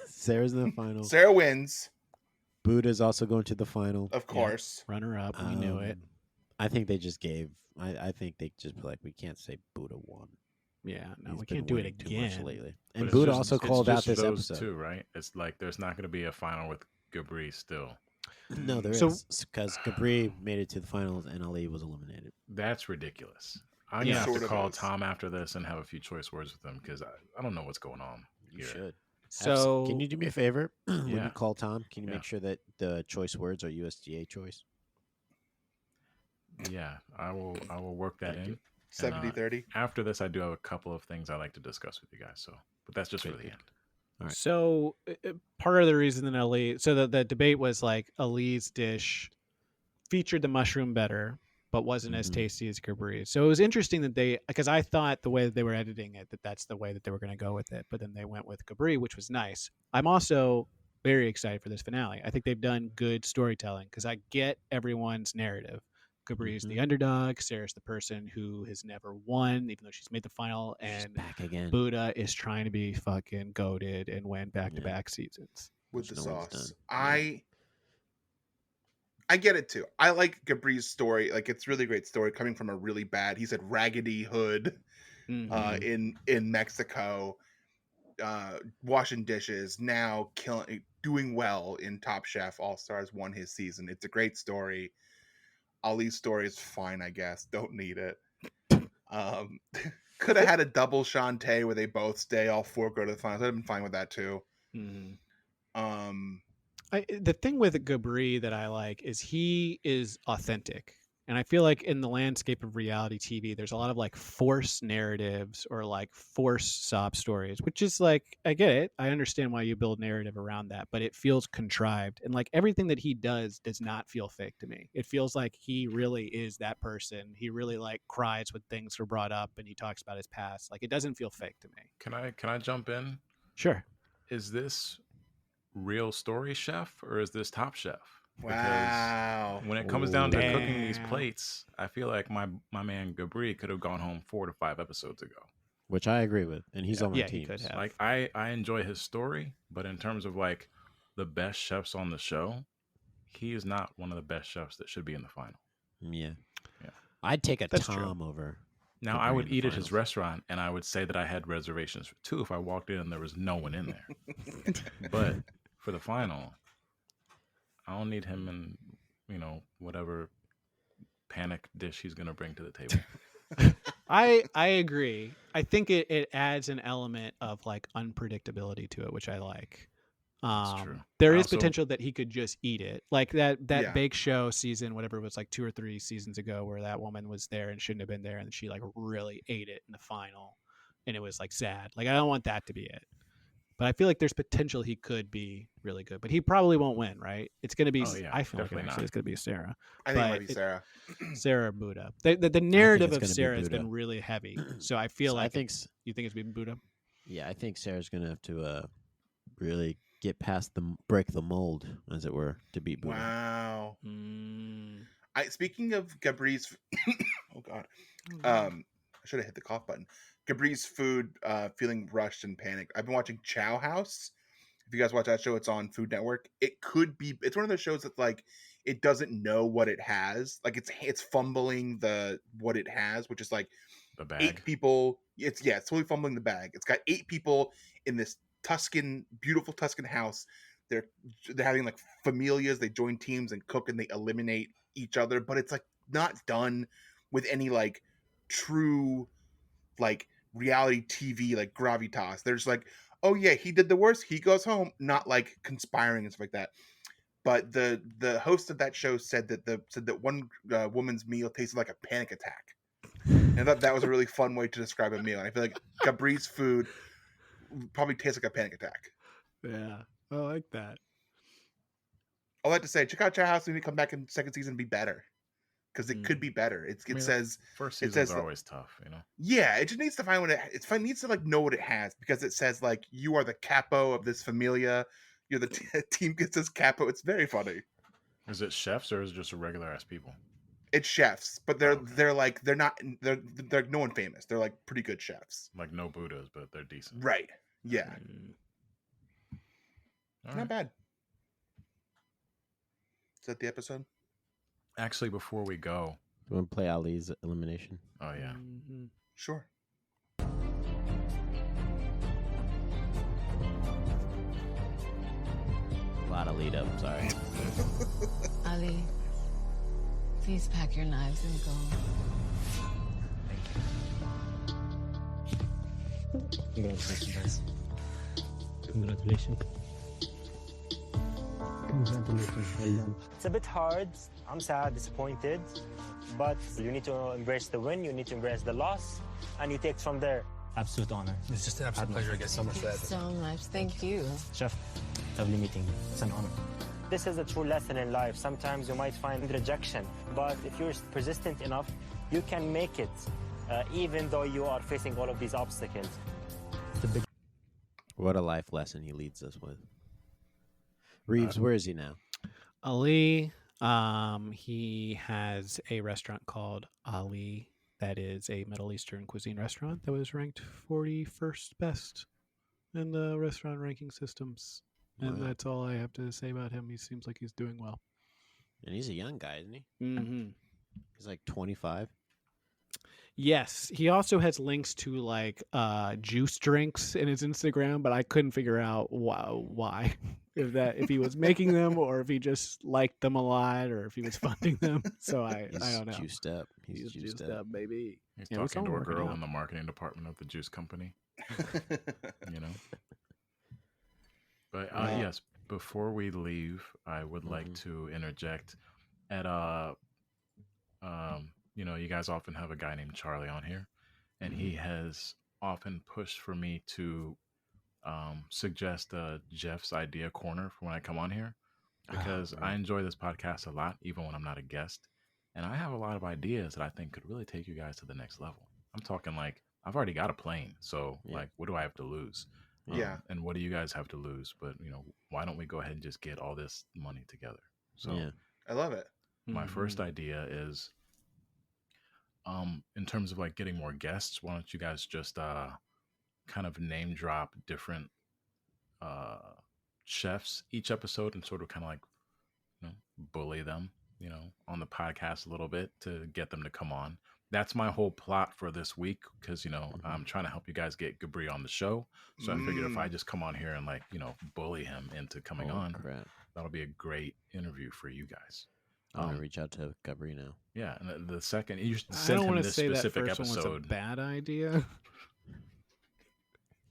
Sarah's in the final. Sarah wins, Buddha's also going to the final. of course. Runner up. We knew it. I think they just gave. I think they just like, we can't say Buddha won. Yeah, no, He's we been can't do it winning too much again. lately. But And it's Buddha just- also it's called out just this those episode. two, right? It's like there's not going to be a final with Gabri still. No, there So- is, because Gabri made it to the finals and Ali was eliminated. That's ridiculous. I'm Yeah. gonna have Sort to of call is. Tom after this and have a few choice words with him because I don't know what's going on. You here. should. So Can you do me a favor? When Yeah. you call Tom, can you Yeah. make sure that the choice words are USDA choice? Yeah, I will work that Thank in. you. 70-30. After this, I do have a couple of things I like to discuss with you guys. So, but that's just for Very the good. end. All right. So part of the reason that Ali, so the debate was like Ali's dish featured the mushroom better, but wasn't as Mhm. tasty as Cabri's. So it was interesting that because I thought the way that they were editing it, that's the way that they were going to go with it. But then they went with Cabri, which was nice. I'm also very excited for this finale. I think they've done good storytelling because I get everyone's narrative. Cabri's the underdog. Sarah's the person who has never won, even though she's made the final. She's And back again. Buddha is trying to be fucking goated and win back-to-back seasons. With Which the no one's sauce. done. I get it too. I like Gabri's story. Like, it's really great story coming from a really bad, he said raggedy hood Mhm. in Mexico, washing dishes, now doing well in Top Chef. All Stars won his season. It's a great story. Ali's story is fine, I guess. Don't need it. Could have had a double Shantae where they both stay, all four go to the finals. I'd have been fine with that too. Mhm. Um, The thing with Gabri that I like is he is authentic. And I feel like in the landscape of reality TV, there's a lot of like forced narratives or like forced sob stories, which is like, I get it. I understand why you build narrative around that, but it feels contrived. And like everything that he does not feel fake to me. It feels like he really is that person. He really like cries when things are brought up and he talks about his past. Like it doesn't feel fake to me. Can I jump in? Sure. Is this real story chef or is this Top Chef? wow. When it comes down to cooking these Damn. plates, I feel like my man Gabri could have gone home 4 to 5 episodes ago. Which I agree with, and he's on my Yeah, he team. could have. Like I enjoy his story, but in terms of like the best chefs on the show, he is not one of the best chefs that should be in the final. Yeah. Yeah. I'd take a That's true. Tom over. Now Gabri I in would the eat at his finals. restaurant and I would say that I had reservations for 2 if I walked in and there was no one in there. But for the final, I don't need him in, whatever panic dish he's gonna bring to the table. I agree. I think it adds an element of like unpredictability to it, which I like. That's true. There I is also- potential that he could just eat it, like that Yeah. bake show season, whatever it was, like 2 or 3 seasons ago, where that woman was there and shouldn't have been there, and she like really ate it in the final, and it was like sad. Like I don't want that to be it, but I feel like there's potential he could be really good, but he probably won't win, right? It's gonna be. Oh, yeah, I feel like definitely actually not. it's gonna be Sarah. I think it But might be Sarah. Sarah or Buddha. The narrative it's of gonna be Sarah has Buddha. been really heavy, so I feel So like I think, you think it's been Buddha. yeah, I think Sarah's gonna have to really get past break the mold, as it were, to beat Buddha. Wow. Mm. Speaking of Gabri's, oh god, I should have hit the cough button. Gabri's food, feeling rushed and panicked. I've been watching Chow House. If you guys watch that show, it's on Food Network. It's one of those shows that like it doesn't know what it has. Like it's fumbling what it has, which is like The 8 bag. people. It's totally fumbling the bag. It's got 8 people in this beautiful Tuscan house. They're having like familias. They join teams and cook, and they eliminate each other. But it's like not done with any like true like reality TV like gravitas. They're just like, oh yeah, he did the worst. He goes home. Not like conspiring and stuff like that. But the host of that show said that one woman's meal tasted like a panic attack. And I thought that was a really fun way to describe a meal. And I feel like Gabri's food probably tastes like a panic attack. Yeah, I like that. All that to say, check out Chow House. We need to come back in second season and be better, because it could be better. It I mean, says First it seasons says are always tough, yeah. It just needs to find what it needs to like know what it has, because it says like you are the capo of this familia. You're the team gets this capo. It's very funny. Is it chefs or is it just regular ass people? It's chefs, but they're no one famous. They're like pretty good chefs. Like no Buddhas, but they're decent. Right. Yeah. All Not right. bad. Is that the episode? Actually, before we go, You want to play Ali's elimination? oh yeah, Sure. A lot of lead up. Sorry. Ali, please pack your knives and go. Congratulations, guys. Congratulations. Congratulations, well done. It's a bit hard. I'm sad, disappointed, but you need to embrace the win, you need to embrace the loss, and you take from there. Absolute honor. It's just an absolute pleasure to get so much Thank you so much. Thank you. Chef, lovely meeting you. It's an honor. This is a true lesson in life. Sometimes you might find rejection, but if you're persistent enough, you can make it, even though you are facing all of these obstacles. What a life lesson he leads us with. Reeves, where is he now? Ali, he has a restaurant called Ali that is a Middle Eastern cuisine restaurant that was ranked 41st best in the restaurant ranking systems. And Wow. that's all I have to say about him. He seems like he's doing well. And he's a young guy, isn't he? Mm-hmm. He's like 25. Yes, he also has links to like juice drinks in his Instagram, but I couldn't figure out why. If he was making them or if he just liked them a lot or if he was funding them. So I don't know. Juiced up. He's juiced up. baby. he's Yeah, we talking saw to him a working girl out. in the marketing department of the juice company. You know. But yes, before we leave, I would like to interject at you guys often have a guy named Charlie on here, and he has often pushed for me to suggest Jeff's idea corner for when I come on here, because I enjoy this podcast a lot, even when I'm not a guest, and I have a lot of ideas that I think could really take you guys to the next level. I'm talking like I've already got a plane, so like, what do I have to lose? Yeah. And what do you guys have to lose? But why don't we go ahead and just get all this money together? So I love it. my first idea is, in terms of like getting more guests, why don't you guys just kind of name drop different chefs each episode and sort of kind of like bully them on the podcast a little bit to get them to come on. That's my whole plot for this week, because I'm trying to help you guys get Gabri on the show. So I figured if I just come on here and like bully him into coming on, that'll be a great interview for you guys. I'm gonna reach out to Gabri now. Yeah, and the second you I send don't him want to this say that specific first one was a episode. bad idea.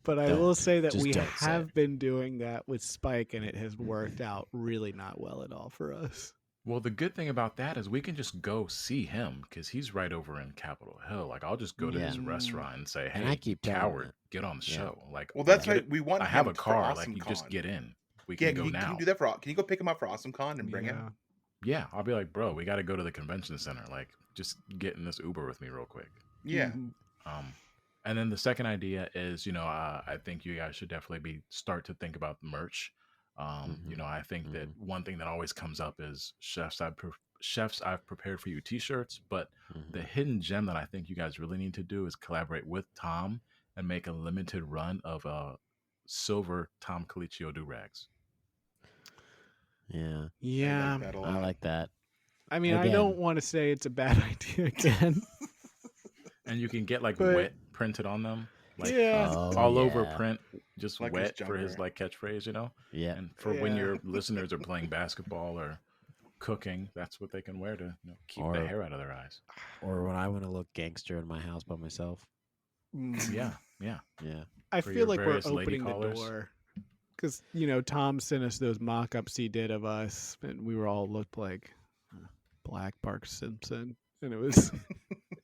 But I Don't. will say that Just we don't say have been doing that with Spike, and it has worked out really not well at all for us. Well, the good thing about that is we can just go see him because he's right over in Capitol Hill. Like, I'll just go to his restaurant and say, And "Hey, I keep telling coward, that. get on the show." Like, Well, that's get right. it- We want I have him a for car. Like, Awesome you just Con. get in. We Yeah, can go can now. you do that for? Can you go pick him up for Awesome Con and bring him? Yeah, I'll be like, bro, we got to go to the convention center. Like, just get in this Uber with me real quick. Yeah. And then the second idea is, I think you guys should definitely start to think about merch. I think that one thing that always comes up is chefs I've prepared for you T-shirts, but the hidden gem that I think you guys really need to do is collaborate with Tom and make a limited run of silver Tom Colicchio do-rags. Yeah. Yeah. I like that. I mean, I Again. don't want to say it's a bad idea again. And you can get like But- wet printed on them. Like Yeah. all over yeah. print, just Like his wet for his jumper. like catchphrase, Yeah. And for when Yeah. your listeners are playing basketball or cooking, that's what they can wear to keep Or- the hair out of their eyes. Or when I want to look gangster in my house by myself. Yeah. Yeah. I For feel your like we're various lady opening the callers. door. Because, Tom sent us those mock-ups he did of us, and we were all looked like Black Bart Simpson. And it was,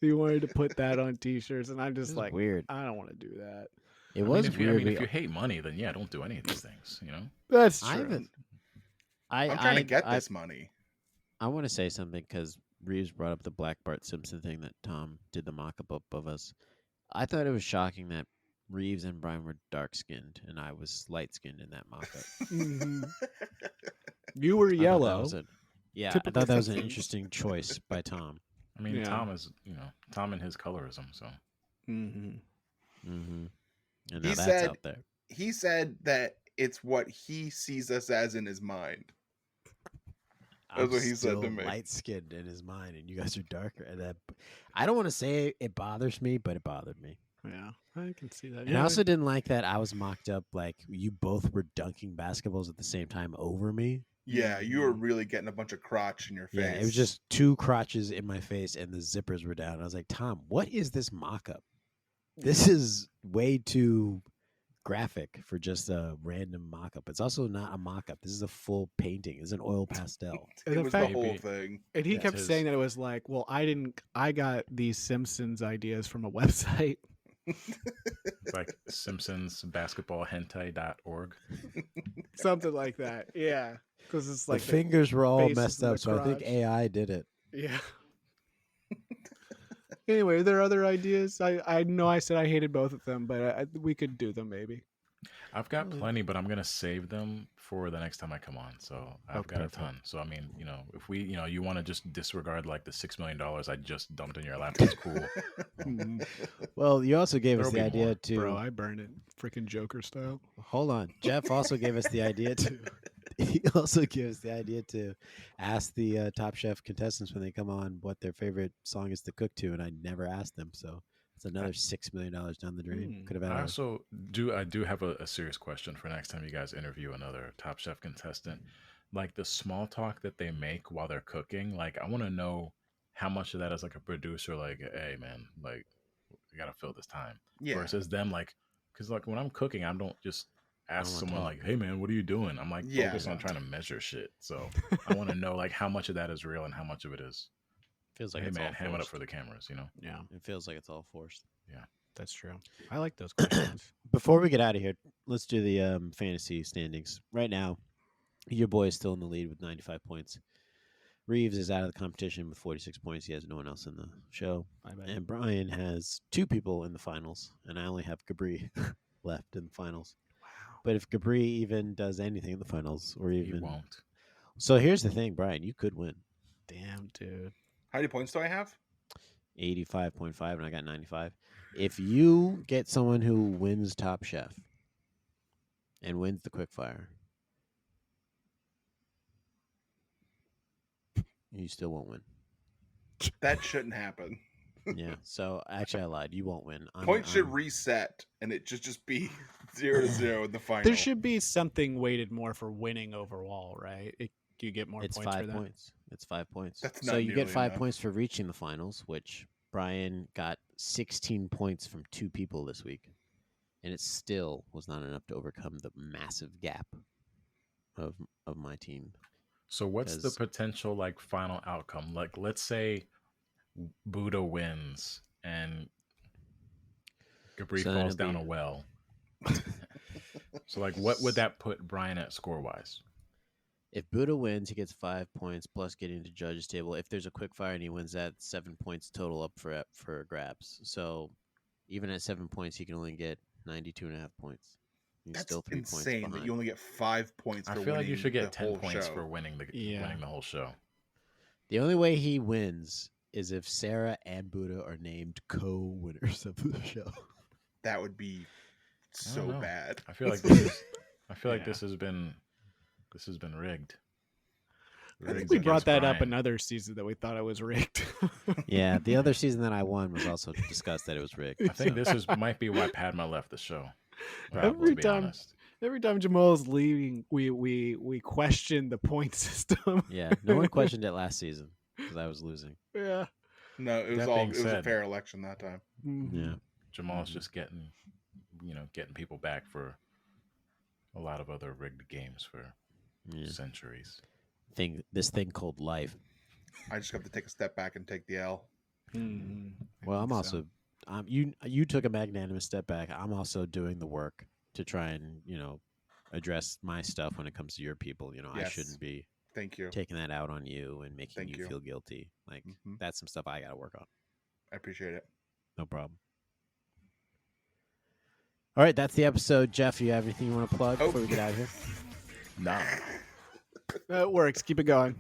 he wanted to put that on T-shirts, and I'm This just is like, weird. I don't want to do that. It was weird. if you hate money, then yeah, don't do any of these things. That's I true. haven't. I'm trying to get this money. I want to say something because Reeves brought up the Black Bart Simpson thing that Tom did the mock-up of us. I thought it was shocking that Reeves and Brian were dark-skinned and I was light-skinned in that mock-up. You were I thought that yellow. was a- Yeah, I Typical thought that was an Simpsons. interesting choice by Tom. I mean, Yeah. Tom is, Tom and his colorism. So Mm-hmm. Mm-hmm. And He now that's said- out there. He said that it's what he sees us as in his mind. I'm what he said still to me. light skinned in his mind, and you guys are darker. And that, I don't want to say it bothers me, but it bothered me. Yeah, I can see that. And I also didn't like that I was mocked up like you both were dunking basketballs at the same time over me. Yeah, you were really getting a bunch of crotch in your face. Yeah, it was just two crotches in my face, and the zippers were down. I was like, Tom, what is this mock up? This is way too graphic for just a random mock up. It's also not a mock up. This is a full painting. It's an oil pastel. And It the was fact- the whole Maybe- thing. And he That's kept his- saying that it was like, well, I got these Simpsons ideas from a website. it's like Simpsons basketball hentai.org. Something like that. Yeah. Because it's like the fingers were all faces messed and the up, so I think crotch. AI did it. Yeah. Anyway, are there other ideas? I know I said I hated both of them, but we could do them maybe. I've got plenty, but I'm gonna save them for the next time I come on. So I've got perfect. a ton. So I mean, if we, you want to just disregard like the $6 million I just dumped in your lap, that's cool. Well, you also gave us There'll the be more. idea to Bro, I burned it. Freaking Joker style. hold on. Jeff also gave us the idea to. He also gives the idea to ask the Top Chef contestants when they come on what their favorite song is to cook to, and I never asked them. So it's another $6 million down the drain. Could have had. I also do have a serious question for next time you guys interview another Top Chef contestant. Like the small talk that they make while they're cooking, like I want to know how much of that is like a producer, like, hey man, like we gotta fill this time. Yeah. Versus them, like, because like when I'm cooking, I don't just ask wanna someone talk. like, hey man, what are you doing? I'm like Yeah. focused on trying to measure shit. So I want to know like how much of that is real and how much of it is, Feels like hey it's man, all ham it up forced. for the cameras, Yeah, It feels like it's all forced. that's true. I like those questions. Before we get out of here, let's do the fantasy standings. Right now, your boy is still in the lead with 95 points. Reeves is out of the competition with 46 points. He has no one else in the show. I bet. And Brian has two people in the finals, and I only have Gabri left in the finals. Wow. But if Gabri even does anything in the finals, or he even won't. so, here's the thing, Brian, you could win Damn, dude. How many points do I have? 85.5, and I got 95. If you get someone who wins Top Chef and wins the quickfire, you still won't win. That shouldn't happen. Yeah. So actually, I lied. You won't win. Points should reset, and it just be 0-0 in the final. There should be something weighted more for winning overall, right? Do you get more It's points for 5 that? points. It's 5 points. That's so not you get nearly 5 enough. points for reaching the finals, which Brian got 16 points from 2 people this week, and it still was not enough to overcome the massive gap of my team. So what's the Because- potential like final outcome? Like let's say Buddha wins and Gabri So then falls it'll down be- a well. So like what would that put Brian at score wise? If Buddha wins, he gets 5 points plus getting to judges table. If there's a quick fire and he wins that, 7 points total up for grabs. So even at 7 points, he can only get 92.5 points. He's That's still 3 points insane that behind. you only get 5 points I for feel like you winning should get the 10 whole points show. for winning the whole show. The only way he wins is if Sarah and Buddha are named co-winners of the show. That would be so know. bad. I feel like this is Yeah. this has been rigged. I think Rigged we brought against that up Brian. another season that we thought it was rigged. Yeah, the other season that I won was also discussed that it was rigged. I think this might be why Padma left the show. Every to be time- honest. Every time Jamal's leaving, we question the point system. Yeah, no one questioned it last season because I was losing. Yeah. No, it was That all being it was a said- fair election that time. Yeah. Jamal's just getting people back for a lot of other rigged games for Yeah. centuries. This thing called life. I just have to take a step back and take the L. Well, I'm also you took a magnanimous step back. I'm also doing the work to try and, address my stuff when it comes to your people. I Yes. shouldn't be Thank you. taking that out on you and making Thank you you. feel guilty. Like Mhm. that's some stuff I got to work on. I appreciate it. No problem. All right, that's the episode. Jeff, you have anything you want to plug Oh. before we get out of here? Nah. That works. Keep it going.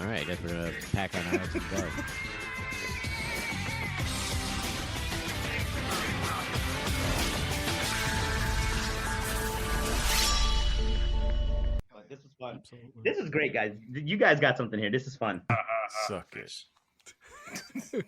All right, I guess we're gonna pack our knives and go. This is fun. This is great, guys. You guys got something here. This is fun. Suck it.